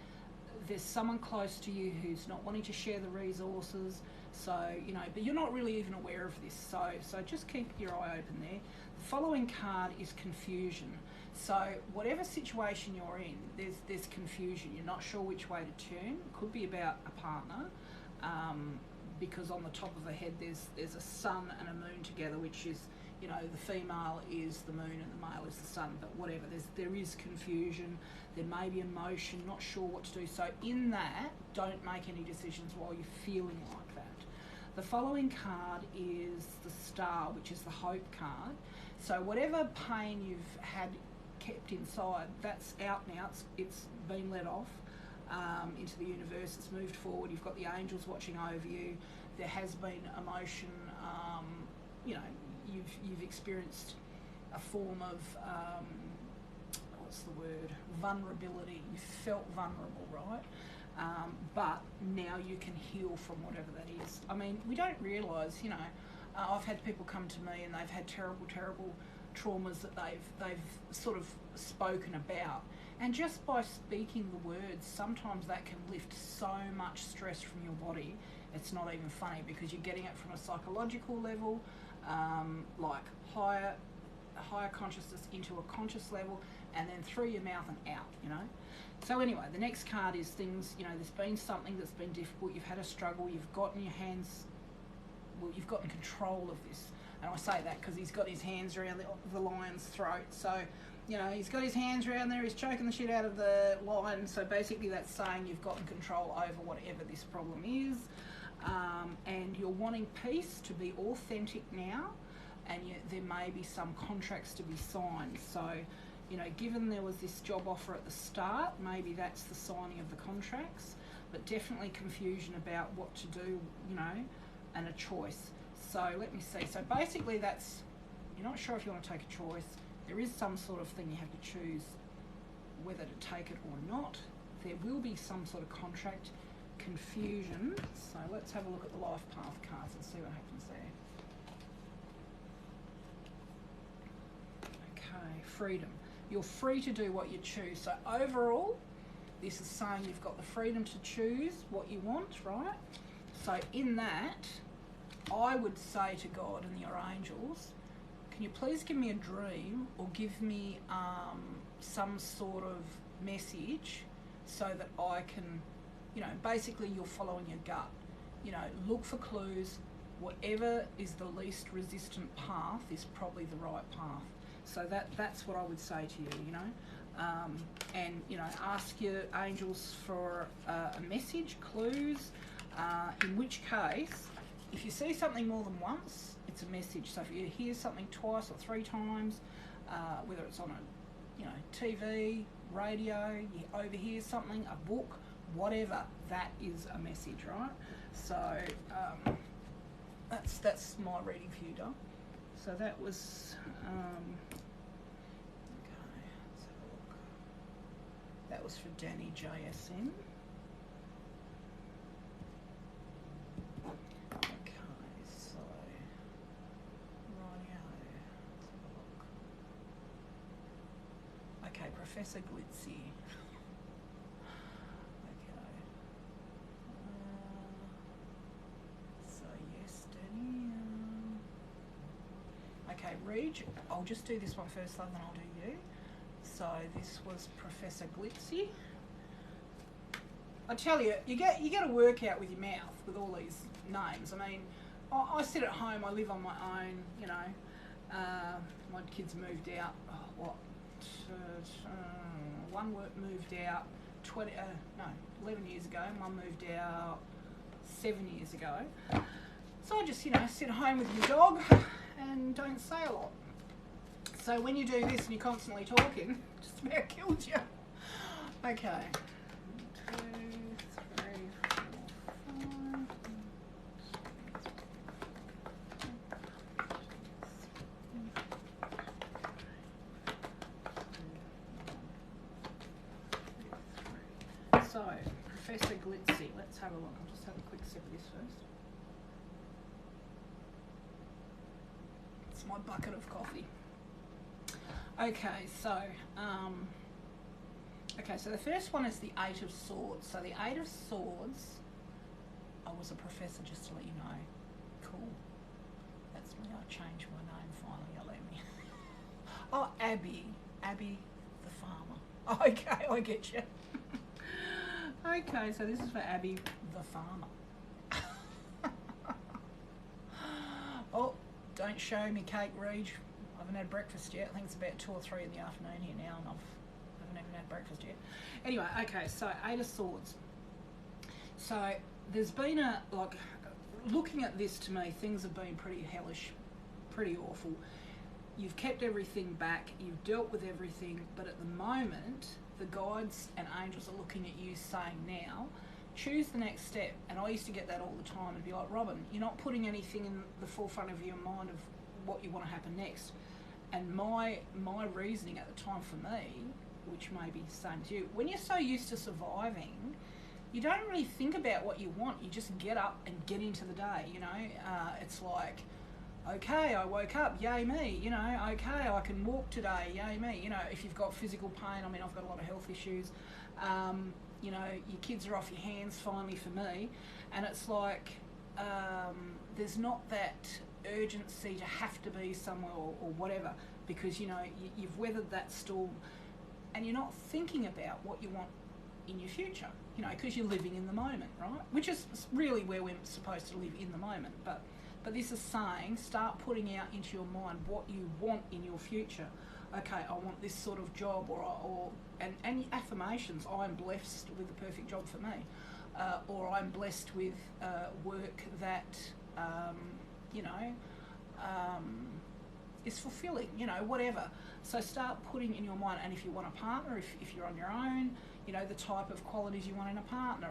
There's someone close to you who's not wanting to share the resources. So, you know, but you're not really even aware of this. So just keep your eye open there. The following card is confusion. So whatever situation you're in, there's confusion. You're not sure which way to turn. It could be about a partner. Because on the top of the head there's a sun and a moon together, which is, you know, the female is the moon and the male is the sun, but whatever, there is confusion, there may be emotion, not sure what to do. So in that, don't make any decisions while you're feeling like that. The following card is the Star, which is the hope card. So whatever pain you've had kept inside, that's out now, it's been let off. Into the universe, it's moved forward. You've got the angels watching over you. There has been emotion. You know, you've experienced a form of what's the word? Vulnerability. You felt vulnerable, right? But now you can heal from whatever that is. I mean, we don't realise. You know, I've had people come to me and they've had terrible traumas that they've sort of spoken about. And just by speaking the words, sometimes that can lift so much stress from your body, it's not even funny, because you're getting it from a psychological level, like higher consciousness into a conscious level, and then through your mouth and out, you know. So anyway, the next card is things, you know, there's been something that's been difficult, you've had a struggle, you've gotten your hands, well, you've gotten control of this. And I say that because he's got his hands around the lion's throat. So, you know, he's got his hands around there, he's choking the shit out of the lion. So basically that's saying you've gotten control over whatever this problem is. And you're wanting peace, to be authentic now. And there may be some contracts to be signed. So, you know, given there was this job offer at the start, maybe that's the signing of the contracts. But definitely confusion about what to do, you know, and a choice. So let me see. So basically that's, you're not sure if you want to take a choice. There is some sort of thing you have to choose whether to take it or not. There will be some sort of contract, confusion. So let's have a look at the life path cards and see what happens there. Okay, freedom. You're free to do what you choose. So overall, this is saying you've got the freedom to choose what you want, right? So in that, I would say to God and your angels, can you please give me a dream or give me some sort of message so that I can, you know, basically you're following your gut. You know, look for clues. Whatever is the least resistant path is probably the right path. So that's what I would say to you, you know. And, you know, ask your angels for a message, clues, in which case, if you see something more than once, it's a message. So if you hear something twice or 3 times, whether it's on a, you know, TV, radio, you overhear something, a book, whatever, that is a message, right? So that's my reading for you, Dom. So that was okay. Let's have a look. That was for Danny JSN. Professor Glitzy. So yes, Danny. Okay, Reg, I'll just do this one first, love, then I'll do you. So this was Professor Glitzy. I tell you, you get to work out with your mouth with all these names. I mean, I sit at home, I live on my own, you know. My kids moved out, one moved out 11 years ago, and one moved out 7 years ago. So I just, you know, sit at home with your dog and don't say a lot. So when you do this and you're constantly talking, just about kills you. Okay. 1, 2, 3, 4, 5. So, Professor Glitzy, let's have a look. I'll just have a quick sip of this first. It's my bucket of coffee. Okay, so so the first one is the Eight of Swords. So the Eight of Swords, I was a professor, just to let you know. Cool. That's me. I changed my name finally. You let me. Oh, Abby the farmer. Okay, I get you. Okay, so this is for Abby the farmer. Oh, don't show me cake, Reg. I haven't had breakfast yet. I think it's about 2 or 3 in the afternoon here now, and I haven't even had breakfast yet. Anyway, okay, so Eight of Swords. So there's been looking at this, to me, things have been pretty hellish, pretty awful. You've kept everything back, you've dealt with everything, but at the moment, the guides and angels are looking at you saying now, choose the next step. And I used to get that all the time and be like, Robyn, you're not putting anything in the forefront of your mind of what you want to happen next. And my reasoning at the time for me, which may be the same as you, when you're so used to surviving, you don't really think about what you want. You just get up and get into the day, you know. It's like, okay, I woke up, yay me, you know, okay, I can walk today, yay me. You know, if you've got physical pain, I mean, I've got a lot of health issues, you know, your kids are off your hands finally for me, and it's like, there's not that urgency to have to be somewhere or whatever, because, you know, you've weathered that storm, and you're not thinking about what you want in your future, you know, because you're living in the moment, right? Which is really where we're supposed to live, in the moment, but this is saying, start putting out into your mind what you want in your future. Okay, I want this sort of job, and affirmations. I'm blessed with the perfect job for me, or I'm blessed with work that you know is fulfilling. You know, whatever. So start putting in your mind. And if you want a partner, if you're on your own, you know, the type of qualities you want in a partner,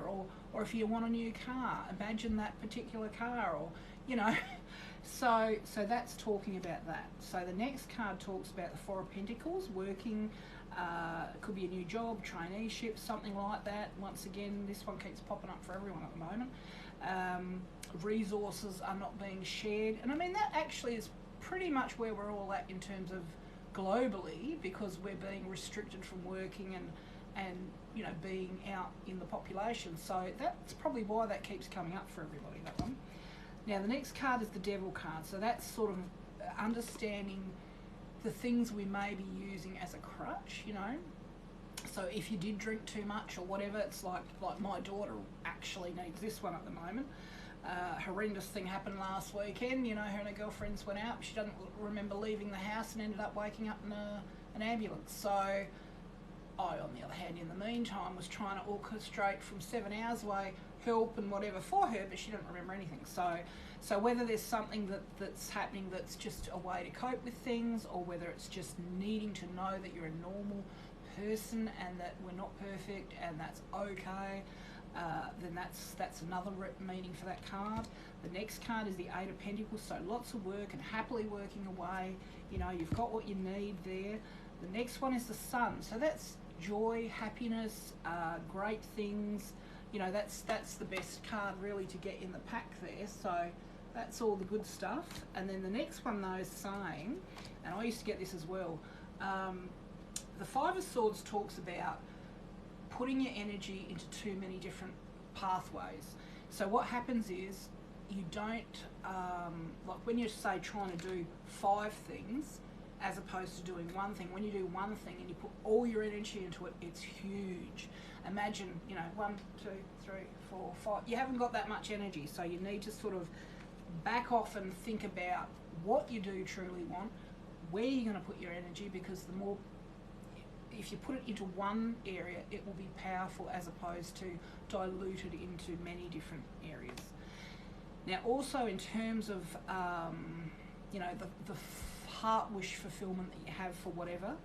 or if you want a new car, imagine that particular car, or, you know. So that's talking about that. So the next card talks about the Four of Pentacles, working, it could be a new job, traineeship, something like that. Once again, this one keeps popping up for everyone at the moment. Resources are not being shared. And I mean, that actually is pretty much where we're all at in terms of globally, because we're being restricted from working and you know, being out in the population. So that's probably why that keeps coming up for everybody, that one. Now, the next card is the Devil card. So that's sort of understanding the things we may be using as a crutch, you know. So if you did drink too much or whatever, it's like my daughter actually needs this one at the moment. Horrendous thing happened last weekend. You know, her and her girlfriends went out. She doesn't remember leaving the house and ended up waking up in an ambulance. So I, on the other hand, in the meantime, was trying to orchestrate from 7 hours away help and whatever for her, but she doesn't remember anything. So whether there's something that's happening that's just a way to cope with things, or whether it's just needing to know that you're a normal person and that we're not perfect and that's okay, then that's another meaning for that card. The next card is the Eight of Pentacles, so lots of work and happily working away. You know, you've got what you need there. The next one is the Sun, so that's joy, happiness, great things. You know, that's the best card really to get in the pack there. So that's all the good stuff. And then the next one though is saying, and I used to get this as well, the Five of Swords talks about putting your energy into too many different pathways. So what happens is you don't, like when you're, say, trying to do 5 things as opposed to doing one thing, when you do one thing and you put all your energy into it, it's huge. Imagine, you know, 1, 2, 3, 4, 5. You haven't got that much energy, so you need to sort of back off and think about what you do truly want, where you're going to put your energy, because the more, if you put it into one area, it will be powerful as opposed to diluted into many different areas. Now, also in terms of, you know, the heart wish fulfillment that you have for whatever,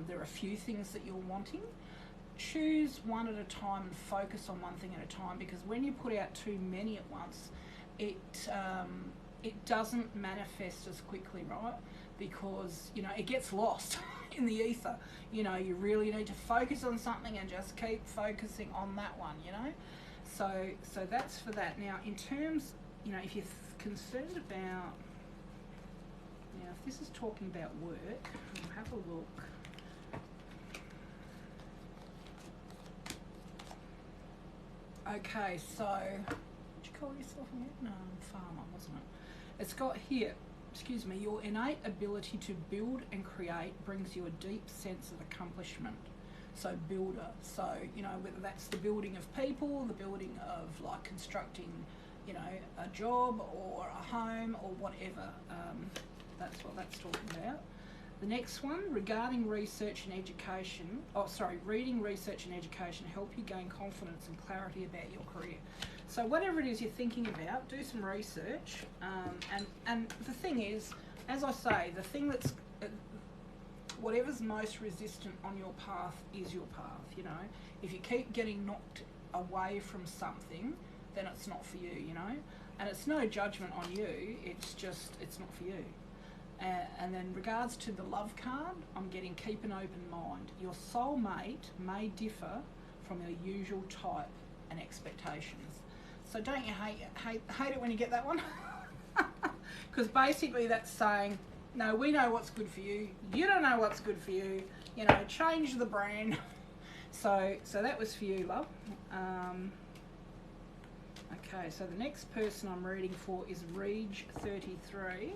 there are a few things that you're wanting. Choose one at a time and focus on one thing at a time, because when you put out too many at once, it doesn't manifest as quickly, right? Because, you know, it gets lost in the ether. You know, you really need to focus on something and just keep focusing on that one, you know? So that's for that. Now, in terms, you know, if you're concerned about, now if this is talking about work, we'll have a look. Okay, so, did you call yourself a farmer, wasn't it? It's got here, excuse me, your innate ability to build and create brings you a deep sense of accomplishment. So builder, so, you know, whether that's the building of people, the building of like constructing, you know, a job or a home or whatever, that's what that's talking about. The next one, regarding research and education, reading, research and education help you gain confidence and clarity about your career. So whatever it is you're thinking about, do some research, and the thing is, as I say, the thing that's, whatever's most resistant on your path is your path, you know. If you keep getting knocked away from something, then it's not for you, you know. And it's no judgment on you, it's just, it's not for you. And then regards to the love card, I'm getting keep an open mind. Your soulmate may differ from your usual type and expectations. So don't you hate it when you get that one? Because basically that's saying, no, we know what's good for you. You don't know what's good for you. You know, change the brand. So that was for you, love. Okay, so the next person I'm reading for is Reg 33.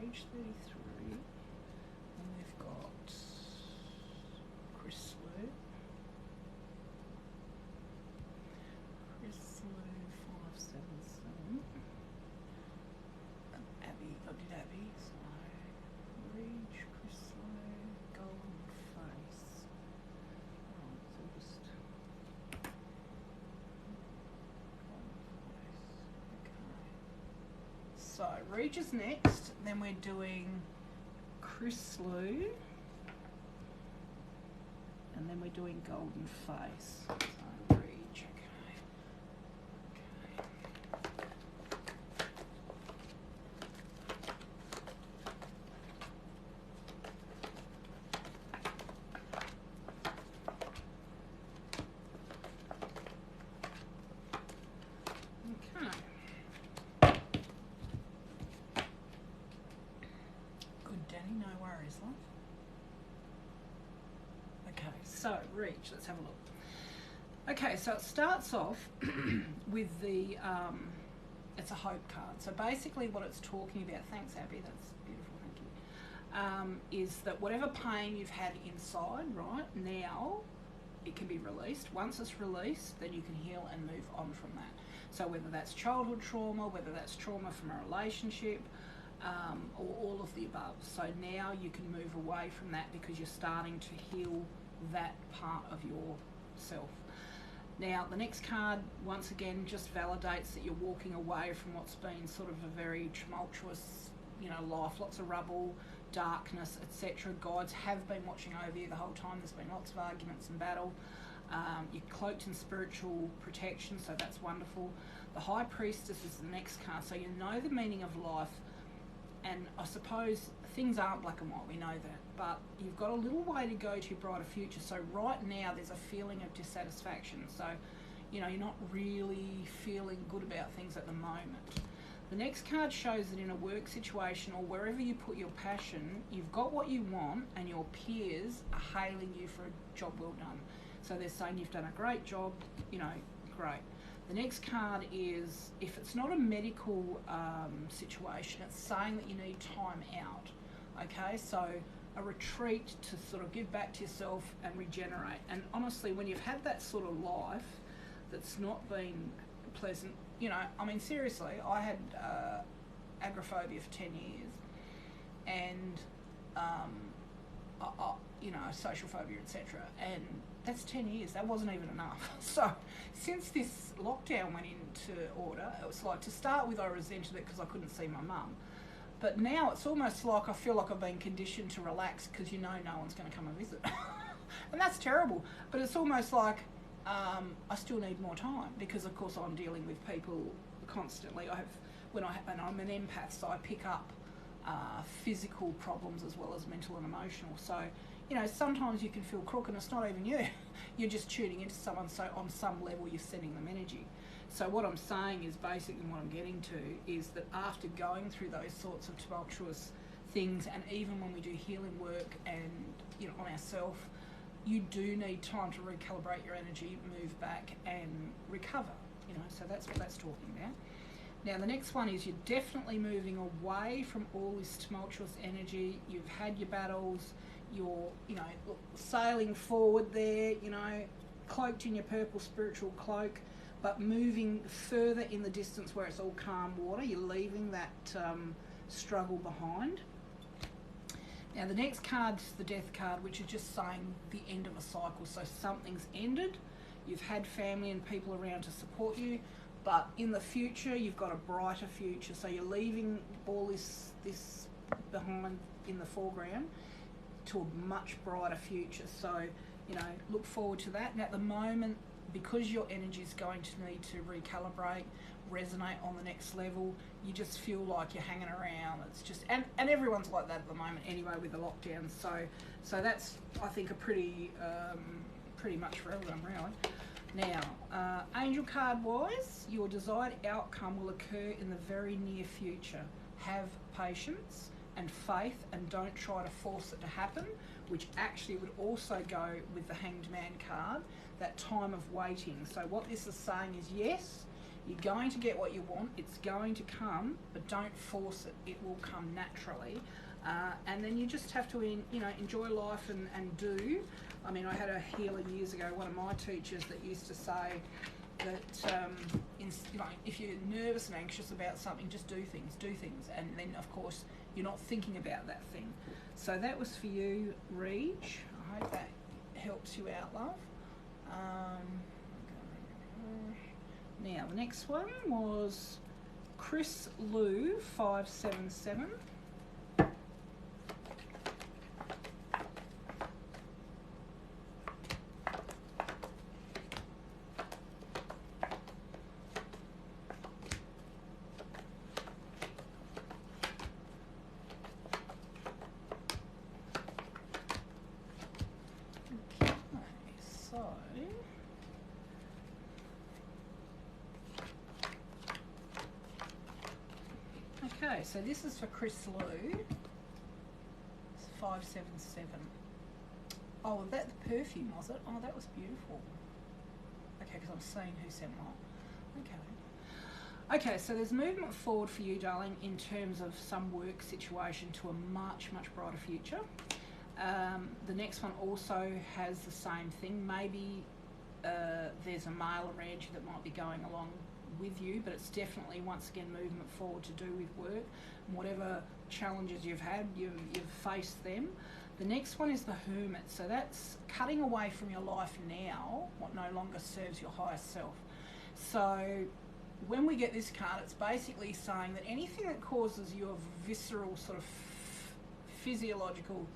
Reg 33, and we've got Chris Lou. Chris Lou 577. Abby, I did Abby, so Reg, Chris Lou, golden face. Right, so just so Reg is next, then we're doing Chris Lou, and then we're doing golden face. So Reg, okay. No worries, love. Okay, so Reg, let's have a look. Okay, so it starts off with the, it's a hope card. So basically what it's talking about, thanks Abby, that's beautiful, thank you, is that whatever pain you've had inside, right, now it can be released. Once it's released, then you can heal and move on from that. So whether that's childhood trauma, whether that's trauma from a relationship, or all of the above. So now you can move away from that because you're starting to heal that part of yourself. Now the next card once again just validates that you're walking away from what's been sort of a very tumultuous, you know, life, lots of rubble, darkness, etc. Gods have been watching over you the whole time. There's been lots of arguments and battle. You're cloaked in spiritual protection, so that's wonderful. The High Priestess is the next card, so you know the meaning of life. And I suppose things aren't black and white, we know that, but you've got a little way to go to your brighter future. So right now there's a feeling of dissatisfaction. So, you know, you're not really feeling good about things at the moment. The next card shows that in a work situation or wherever you put your passion, you've got what you want and your peers are hailing you for a job well done. So they're saying you've done a great job, you know, great. The next card is, if it's not a medical situation, it's saying that you need time out. Okay, so a retreat to sort of give back to yourself and regenerate. And honestly, when you've had that sort of life that's not been pleasant, you know, I mean, seriously, I had agoraphobia for 10 years and, you know, social phobia, etc. And that's 10 years. That wasn't even enough. So since this lockdown went into order, it was like, to start with, I resented it because I couldn't see my mum. But now it's almost like I feel like I've been conditioned to relax because you know no one's going to come and visit. And that's terrible. But it's almost like I still need more time because, of course, I'm dealing with people constantly. And I'm an empath, so I pick up physical problems as well as mental and emotional. So, you know, sometimes you can feel crook and it's not even you. You're just tuning into someone, so on some level you're sending them energy. So what I'm saying is, basically what I'm getting to is that after going through those sorts of tumultuous things, and even when we do healing work and, you know, on ourselves, you do need time to recalibrate your energy, move back and recover, you know, so that's what that's talking about. Now the next one is, you're definitely moving away from all this tumultuous energy. You've had your battles, you're, you know, sailing forward there, you know, cloaked in your purple spiritual cloak, but moving further in the distance where it's all calm water. You're leaving that struggle behind. Now the next card's the Death card, which is just saying the end of a cycle. So something's ended, you've had family and people around to support you, but in the future you've got a brighter future. So you're leaving all this behind in the foreground to a much brighter future. So, you know, look forward to that. And at the moment, because your energy is going to need to recalibrate, resonate on the next level, you just feel like you're hanging around. It's just, and everyone's like that at the moment anyway with the lockdown. So that's, I think, a pretty much for everyone really. Now, angel card wise, your desired outcome will occur in the very near future. Have patience and faith and don't try to force it to happen, which actually would also go with the Hanged Man card, that time of waiting. So what this is saying is, yes, you're going to get what you want, it's going to come, but don't force it, it will come naturally. And then you just have to enjoy life and do. I mean, I had a healer years ago, one of my teachers, that used to say that if you're nervous and anxious about something, just do things, and then of course you're not thinking about that thing. So that was for you, Reg. I hope that helps you out, love. Now the next one was Chris Lou 577. Okay, so this is for Chris Lou. It's 577. Oh, that the perfume, was it? Oh, that was beautiful. Okay, because I'm seeing who sent what. Okay. Okay, so there's movement forward for you, darling, in terms of some work situation to a much, much brighter future. The next one also has the same thing. Maybe there's a male around you that might be going along with you, but it's definitely, once again, movement forward to do with work. And whatever challenges you've had, you've faced them. The next one is the Hermit. So that's cutting away from your life now, what no longer serves your highest self. So when we get this card, it's basically saying that anything that causes you a visceral sort of physiological,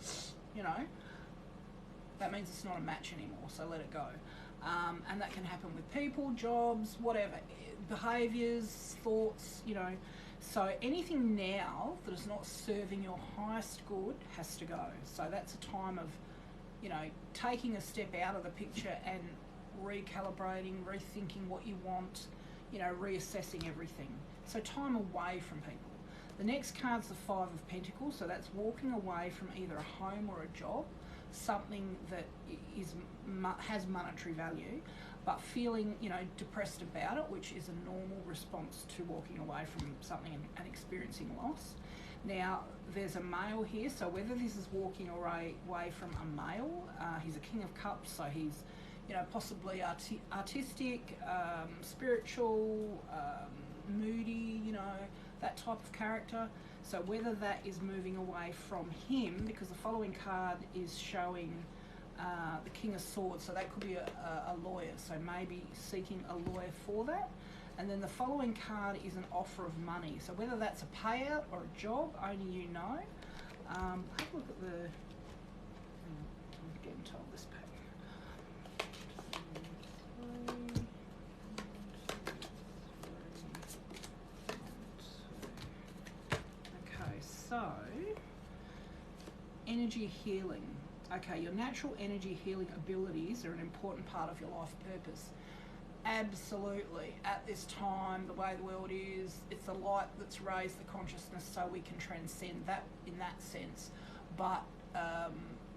that means it's not a match anymore, so let it go. And that can happen with people, jobs, whatever, behaviours, thoughts, So anything now that is not serving your highest good has to go. So that's a time of, taking a step out of the picture and recalibrating, rethinking what you want, you know, reassessing everything. So time away from people. The next card's the Five of Pentacles, so that's walking away from either a home or a job, something that has monetary value, but feeling, you know, depressed about it, which is a normal response to walking away from something and experiencing loss. Now, there's a male here, so whether this is walking away from a male, he's a King of Cups, so he's, you know, possibly artistic, spiritual, moody, you know, that type of character. So whether that is moving away from him, because the following card is showing the King of Swords, so that could be a lawyer, so maybe seeking a lawyer for that. And then the following card is an offer of money, so whether that's a payout or a job, only you know. Have a look at the, I'm getting told this pack. Okay, so energy healing. Okay, your natural energy healing abilities are an important part of your life purpose. Absolutely. At this time, the way the world is, it's the light that's raised the consciousness so we can transcend that in that sense. But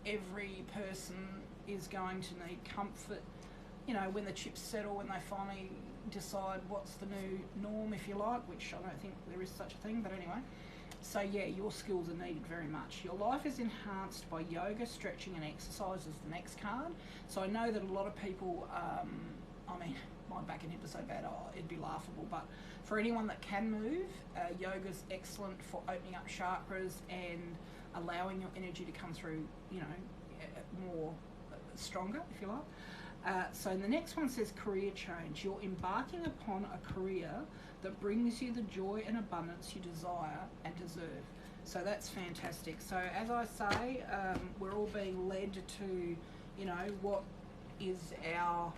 every person is going to need comfort, you know, when the chips settle, when they finally decide what's the new norm, if you like, which I don't think there is such a thing, but anyway. So yeah, your skills are needed very much. Your life is enhanced by yoga, stretching and exercise is the next card. So I know that a lot of people, I mean, my back and hip are so bad, it'd be laughable, but for anyone that can move, yoga's excellent for opening up chakras and allowing your energy to come through, you know, more stronger, if you like. So the next one says career change. You're embarking upon a career that brings you the joy and abundance you desire and deserve. So that's fantastic. So as I say, we're all being led to, you know, what is our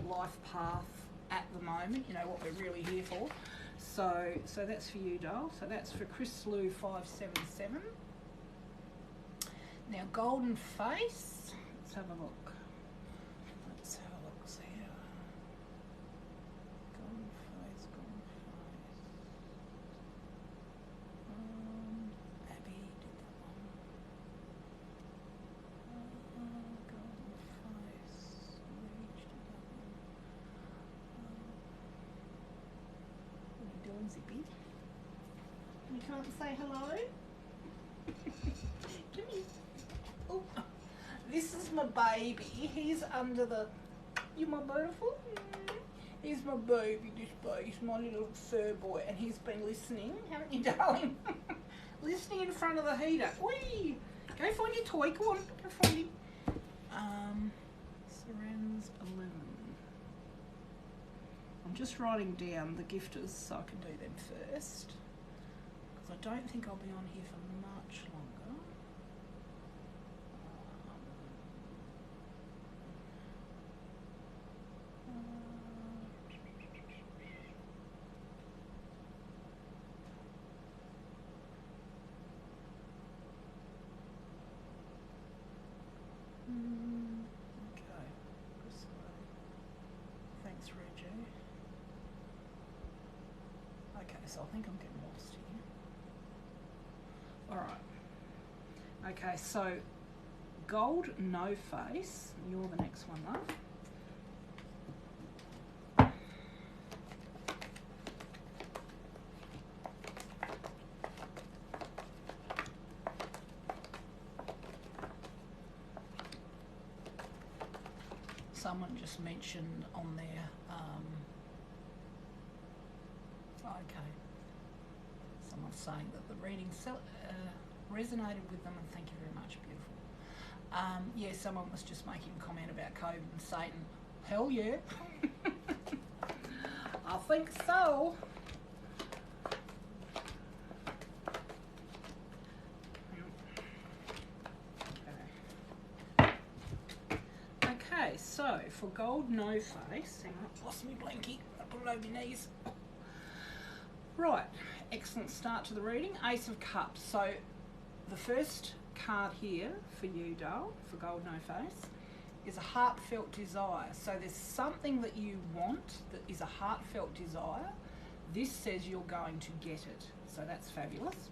life path at the moment, you know, what we're really here for. So that's for you, doll. So that's for Chris Lou 577. Now, golden face. Let's have a look. Let's have a look. See here. Golden face. Golden face. Abby did that one. Golden face. Rage did that one. What are you doing, Zippy? You can't say hello? Jimmy. Oh, this is my baby. He's under the... You my beautiful? He's my baby, this boy. He's my little fur boy. And he's been listening, haven't you, darling? Listening in front of the heater. Whee! Go find your toy. Go on, go find him. Surrounds 11. I'm just writing down the gifters so I can do them first. Because I don't think I'll be on here for much longer. Okay. Thanks, Reggie. Okay, so I think I'm getting lost here. Alright. Okay, so gold no face. You're the next one, love. Someone just mentioned on there, okay, someone's saying that the reading resonated with them, and thank you very much, beautiful. Yeah, someone was just making a comment about COVID and Satan. Hell yeah. I think so. So, for gold no face, hang on, lost my blankie, I put it over my knees. Right, excellent start to the reading. Ace of Cups. So, the first card here for you, doll, for gold no face, is a heartfelt desire. So there's something that you want that is a heartfelt desire. This says you're going to get it. So that's fabulous.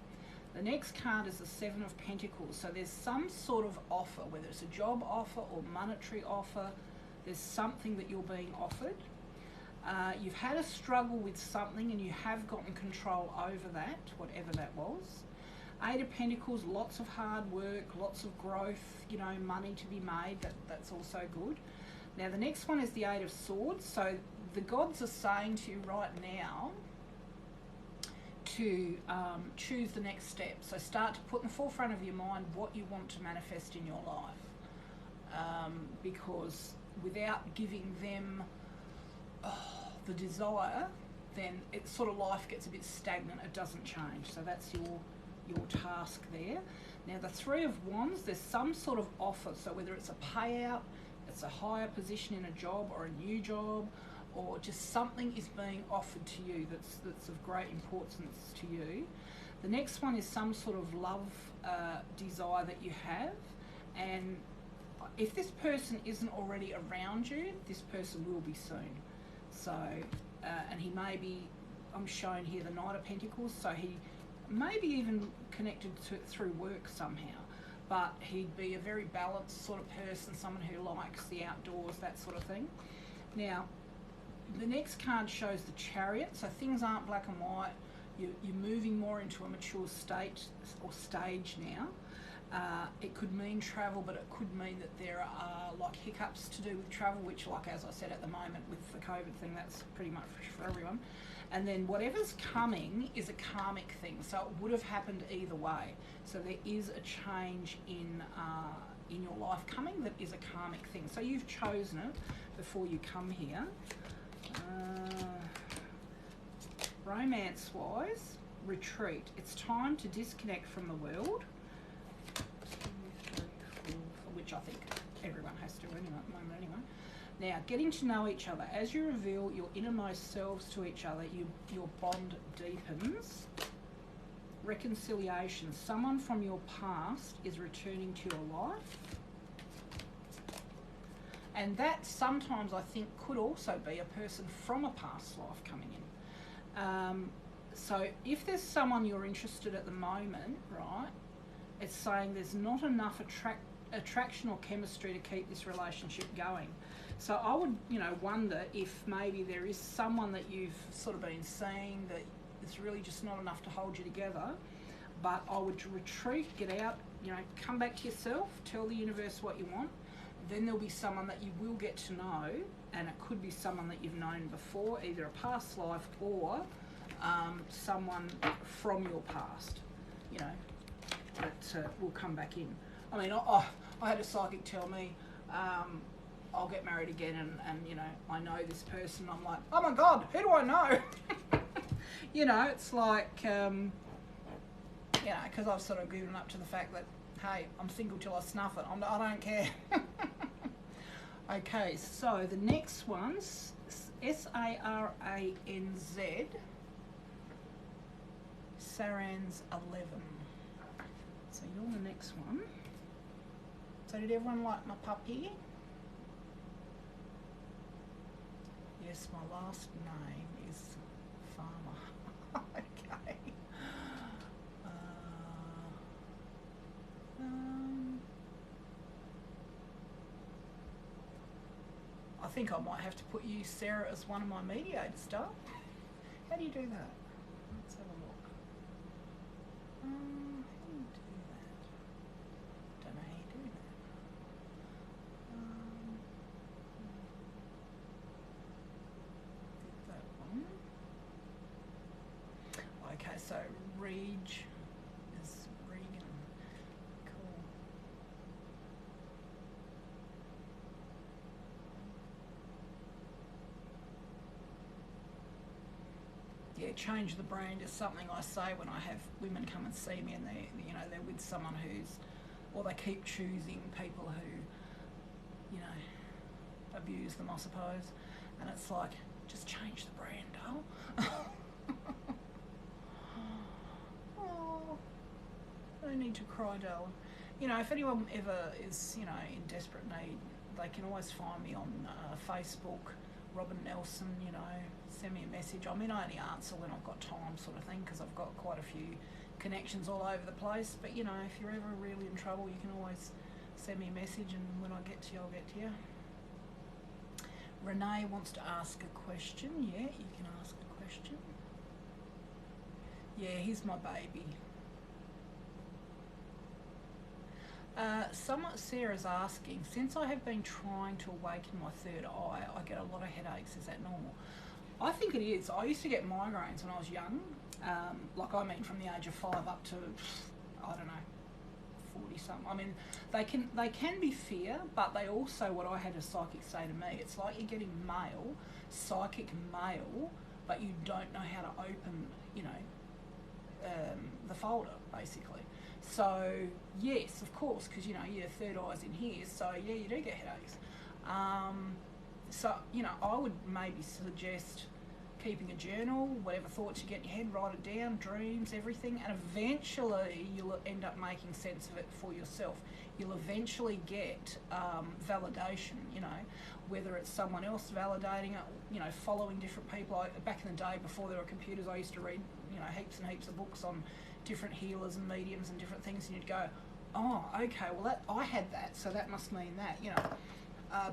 The next card is the Seven of Pentacles. So there's some sort of offer, whether it's a job offer or monetary offer. There's something that you're being offered. You've had a struggle with something and you have gotten control over that, whatever that was. Eight of Pentacles, lots of hard work, lots of growth, you know, money to be made. That's also good. Now the next one is the Eight of Swords. So the gods are saying to you right now to choose the next step. So start to put in the forefront of your mind what you want to manifest in your life. Because without giving them the desire, then it's sort of life gets a bit stagnant. It doesn't change. So that's your task there. Now the Three of Wands, there's some sort of offer. So whether it's a payout, it's a higher position in a job or a new job, or just something is being offered to you that's of great importance to you. The next one is some sort of love desire that you have, and if this person isn't already around you, this person will be soon. So, and he may be, I'm shown here the Knight of Pentacles, so he may be even connected to it through work somehow, but he'd be a very balanced sort of person, someone who likes the outdoors, that sort of thing. Now, the next card shows the Chariot, so things aren't black and white. You're moving more into a mature state or stage now. It could mean travel, but it could mean that there are like hiccups to do with travel, which, like as I said at the moment with the COVID thing, that's pretty much for everyone. And then whatever's coming is a karmic thing, so it would have happened either way. So there is a change in your life coming that is a karmic thing. So you've chosen it before you come here. Romance-wise, retreat. It's time to disconnect from the world. 2, 3, 4, which I think everyone has to anyway, at the moment anyway. Now, getting to know each other. As you reveal your innermost selves to each other, your bond deepens. Reconciliation. Someone from your past is returning to your life. And that sometimes I think could also be a person from a past life coming in. So if there's someone you're interested at the moment, right, it's saying there's not enough attraction or chemistry to keep this relationship going. So I would, you know, wonder if maybe there is someone that you've sort of been seeing that it's really just not enough to hold you together. But I would retreat, get out, you know, come back to yourself, tell the universe what you want. Then there'll be someone that you will get to know, and it could be someone that you've known before, either a past life or someone from your past, you know, that will come back in. I mean, I had a psychic tell me, I'll get married again, and you know, I know this person. I'm like, oh my God, who do I know? You know, it's like, you know, because I've sort of given up to the fact that, hey, I'm single till I snuff it. I don't care. Okay, so the next one's S-A-R-A-N-Z. Saran's 11. So you're the next one. So did everyone like my puppy? Yes, my last name is Farmer. Okay. I think I might have to put you, Sarah, as one of my mediator staff. How do you do that? Let's have a look. How do you do that? Don't know how you do that. That one. Okay, so Reg is Regan. Cool. Yeah, change the brand is something I say when I have women come and see me, and they're with someone who's, or they keep choosing people who, you know, abuse them, I suppose. And it's like, just change the brand, doll. Oh, no need to cry, darling. You know, if anyone ever is, you know, in desperate need, they can always find me on Facebook, Robyn Nelson, you know, send me a message. I mean, I only answer when I've got time sort of thing, because I've got quite a few connections all over the place. But, you know, if you're ever really in trouble, you can always send me a message, and when I get to you, I'll get to you. Renee wants to ask a question. Yeah, you can ask a question. Yeah, here's my baby. Sarah's asking, since I have been trying to awaken my third eye, I get a lot of headaches. Is that normal? I think it is. I used to get migraines when I was young. From the age of 5 up to, I don't know, 40 something. I mean, they can be fear, but they also, what I had a psychic say to me, it's like you're getting mail, psychic mail, but you don't know how to open, you know, the folder, basically. So, yes, of course, because, you know, your third eye's in here, so, yeah, you do get headaches. So, you know, I would maybe suggest keeping a journal, whatever thoughts you get in your head, write it down, dreams, everything, and eventually you'll end up making sense of it for yourself. You'll eventually get validation, you know, whether it's someone else validating it, you know, following different people. Back in the day, before there were computers, I used to read, you know, heaps and heaps of books on different healers and mediums and different things, and you'd go, oh, okay, well, I had that, so that must mean that, you know.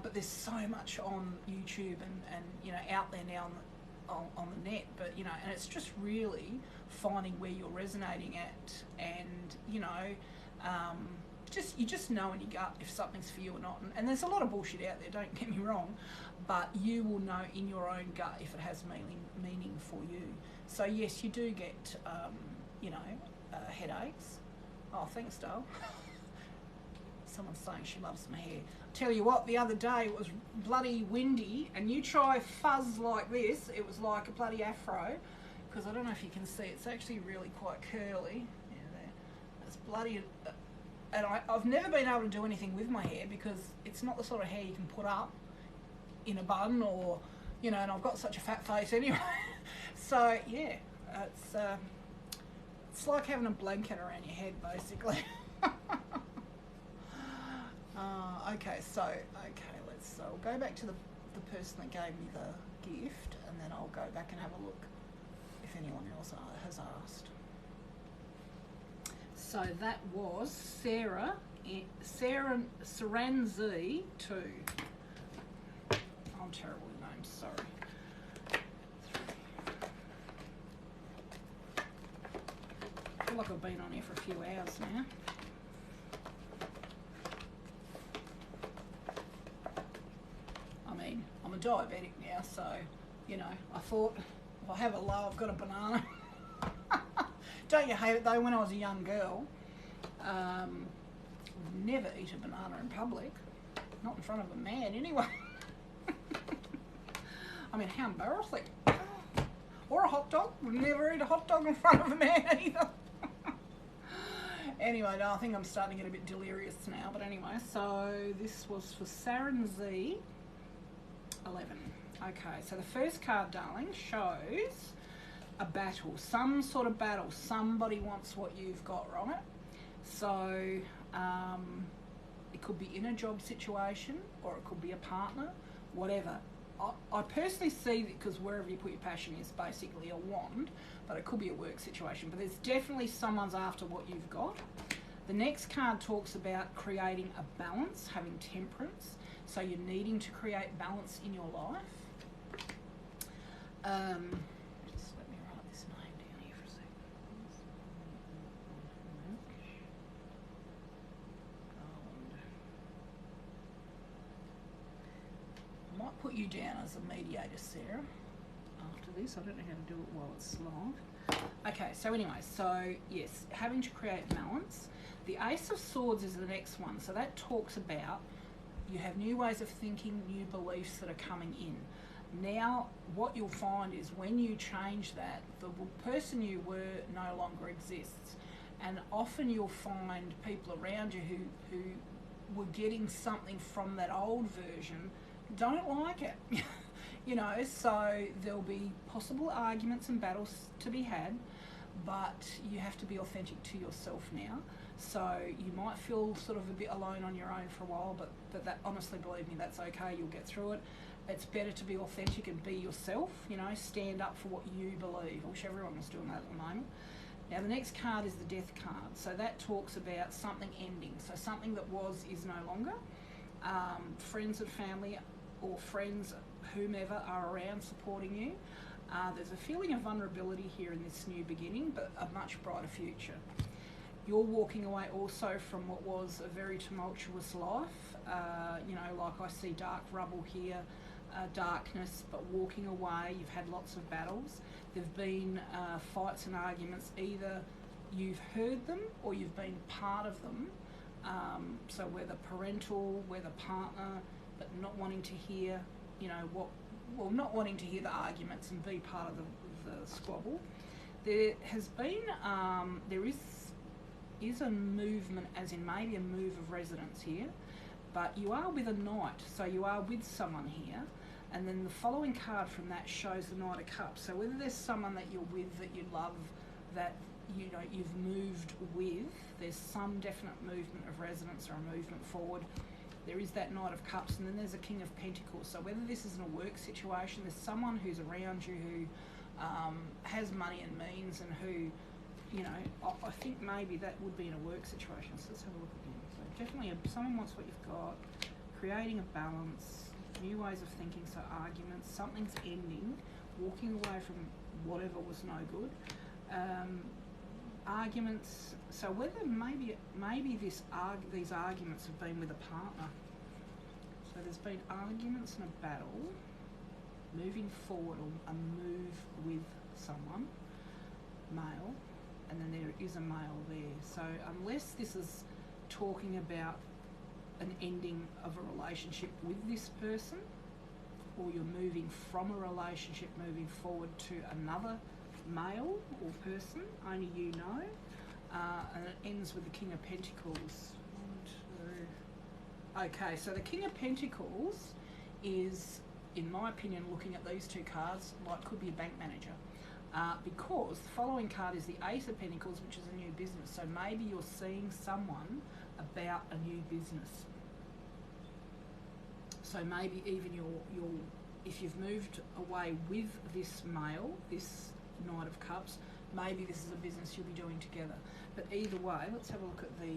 But there's so much on YouTube and you know, out there now on the net, but, you know, and it's just really finding where you're resonating at, and, you know, you just know in your gut if something's for you or not. And there's a lot of bullshit out there, don't get me wrong, but you will know in your own gut if it has meaning for you. So yes, you do get you know, headaches. Oh, thanks, Dale. Someone's saying she loves my hair. Tell you what, the other day it was bloody windy, and you try fuzz like this, it was like a bloody afro, because I don't know if you can see, it's actually really quite curly. Yeah, there. It's bloody, and I've never been able to do anything with my hair, because it's not the sort of hair you can put up in a bun, or, you know, and I've got such a fat face anyway. So yeah, it's like having a blanket around your head, basically. So I'll go back to the person that gave me the gift, and then I'll go back and have a look if anyone else has asked. So that was Sarah Saranzi 2. I'm terrible with names, sorry. I feel like I've been on here for a few hours now. I mean, I'm a diabetic now, so, you know, I thought if I have a low, I've got a banana. Don't you hate it though? When I was a young girl, would never eat a banana in public, not in front of a man anyway. I mean, how embarrassing. Or a hot dog. Would never eat a hot dog in front of a man either. Anyway, no, I think I'm starting to get a bit delirious now, but anyway, so this was for Saran Z 11. Okay, so the first card, darling, shows a battle, some sort of battle. Somebody wants what you've got, right? So it could be in a job situation, or it could be a partner, whatever. I personally see that, because wherever you put your passion is basically a wand, but it could be a work situation. But there's definitely someone's after what you've got. The next card talks about creating a balance, having temperance. So you're needing to create balance in your life. Just let me write this name down here for a second. I might put you down as a mediator, Sarah, after this. I don't know how to do it while it's live. Okay, so anyway, so yes, having to create balance. The Ace of Swords is the next one. So that talks about you have new ways of thinking, new beliefs that are coming in. Now, what you'll find is when you change that, the person you were no longer exists. And often you'll find people around you who were getting something from that old version don't like it. You know, so there'll be possible arguments and battles to be had, but you have to be authentic to yourself now. So you might feel sort of a bit alone on your own for a while, but but that, honestly, believe me, that's okay. You'll get through it. It's better to be authentic and be yourself, you know, stand up for what you believe. I wish everyone was doing that at the moment. Now, the next card is the Death card. So that talks about something ending. So something that was is no longer. Friends and family or friends, whomever, are around supporting you. There's a feeling of vulnerability here in this new beginning, but a much brighter future. You're walking away also from what was a very tumultuous life. You know, like I see dark rubble here, darkness, but walking away. You've had lots of battles. There've been fights and arguments. Either you've heard them or you've been part of them. So whether parental, whether partner, but not wanting to hear, you know, not wanting to hear the arguments and be part of the squabble. There has been, there is a movement, as in maybe a move of residence here, but you are with a knight, so you are with someone here. And then the following card from that shows the Knight of Cups. So whether there's someone that you're with that you love, that you know you've moved with, there's some definite movement of residence or a movement forward. There is that Knight of Cups, and then there's a King of Pentacles. So whether this is in a work situation, there's someone who's around you who has money and means, and who, you know, I think maybe that would be in a work situation. So let's have a look again. So definitely someone wants what you've got, creating a balance, new ways of thinking, so arguments, something's ending, walking away from whatever was no good. Arguments, so whether maybe these arguments have been with a partner. So there's been arguments and a battle, moving forward, or a move with someone, male, and then there is a male there. So unless this is talking about an ending of a relationship with this person, or you're moving from a relationship moving forward to another male or person, only you know, and it ends with the King of Pentacles. 1, 2. Okay, so the King of Pentacles is, in my opinion, looking at these two cards, like could be a bank manager, because the following card is the Ace of Pentacles, which is a new business. So maybe you're seeing someone about a new business. So maybe even if you've moved away with this male, this Knight of Cups, maybe this is a business you'll be doing together. But either way, let's have a look at the...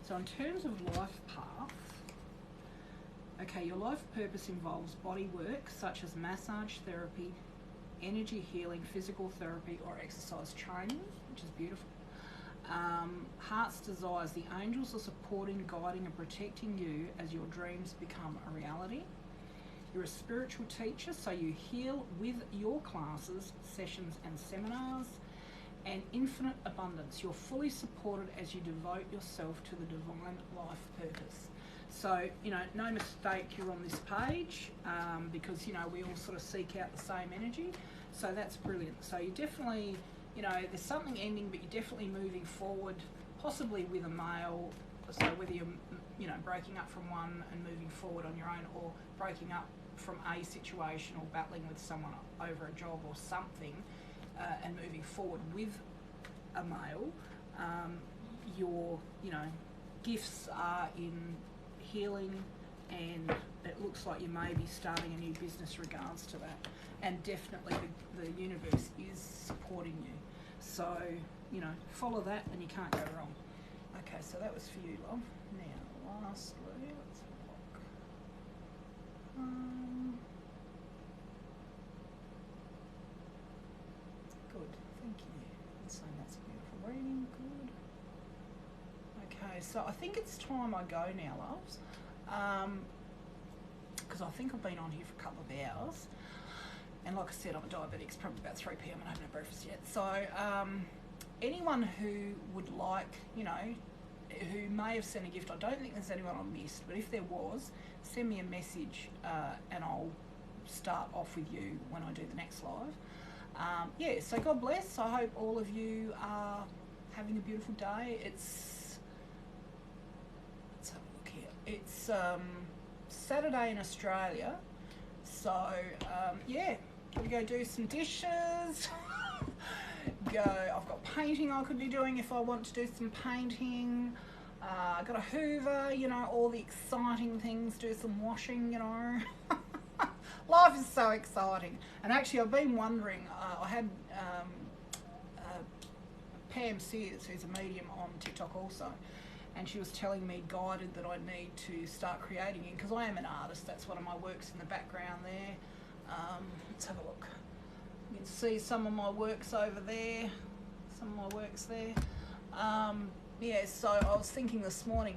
So in terms of life path, okay, your life purpose involves body work such as massage therapy, energy healing, physical therapy, or exercise training, which is beautiful. Heart's desires, the angels are supporting, guiding, and protecting you as your dreams become a reality. You're a spiritual teacher, so you heal with your classes, sessions, and seminars. And infinite abundance. You're fully supported as you devote yourself to the divine life purpose. So, you know, no mistake you're on this page, because, you know, we all sort of seek out the same energy. So that's brilliant. So you definitely, you know, there's something ending, but you're definitely moving forward, possibly with a male. So whether you're, you know, breaking up from one and moving forward on your own, or breaking up from a situation, or battling with someone over a job or something, and moving forward with a male, your, you know, gifts are in healing, and it looks like you may be starting a new business regards to that. And definitely the universe is supporting you. So, you know, follow that and you can't go wrong. Okay, so that was for you, love. Now, lastly, let's have a look. Good, thank you. That's saying that's a beautiful reading, good. Okay, so I think it's time I go now, loves. Because I think I've been on here for a couple of hours. And like I said, I'm a diabetic, it's probably about 3 p.m. and I haven't had breakfast yet. So anyone who would like, you know, who may have sent a gift, I don't think there's anyone I missed, but if there was, send me a message and I'll start off with you when I do the next live. Yeah, so God bless. I hope all of you are having a beautiful day. Let's have a look here. It's Saturday in Australia. So, yeah, Gotta go do some dishes. I've got painting I could be doing if I want to do some painting. I've got a hoover, you know, all the exciting things, do some washing, you know. Life is so exciting. And actually I've been wondering, I had Pam Sears, who's a medium on TikTok also, and she was telling me, guided, that I need to start creating it, because I am an artist. That's one of my works in the background there. Let's have a look. You can see some of my works over there, some of my works there. Yeah, so I was thinking this morning,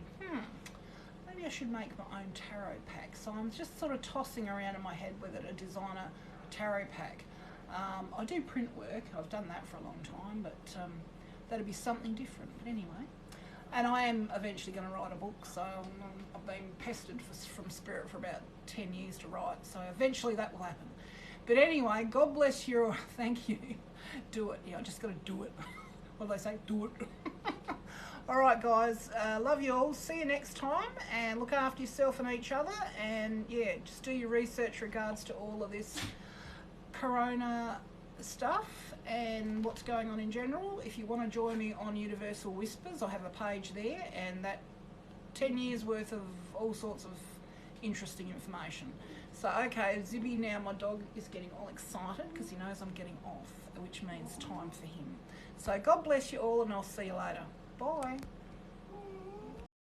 maybe I should make my own tarot pack. So I'm just sort of tossing around in my head whether to design a tarot pack. I do print work, I've done that for a long time, but that'd be something different. But anyway, and I am eventually going to write a book, so I've been pestered from Spirit for about 10 years to write, so eventually that will happen. But anyway, God bless you. Thank you. Do it. Yeah, I just got to do it. What do they say? Do it. All right, guys. Love you all. See you next time, and look after yourself and each other. And yeah, just do your research regards to all of this corona stuff and what's going on in general. If you want to join me on Universal Whispers, I have a page there, and that 10 years worth of all sorts of interesting information. So, okay, Zibby now, my dog, is getting all excited because he knows I'm getting off, which means time for him. So God bless you all, and I'll see you later. Bye.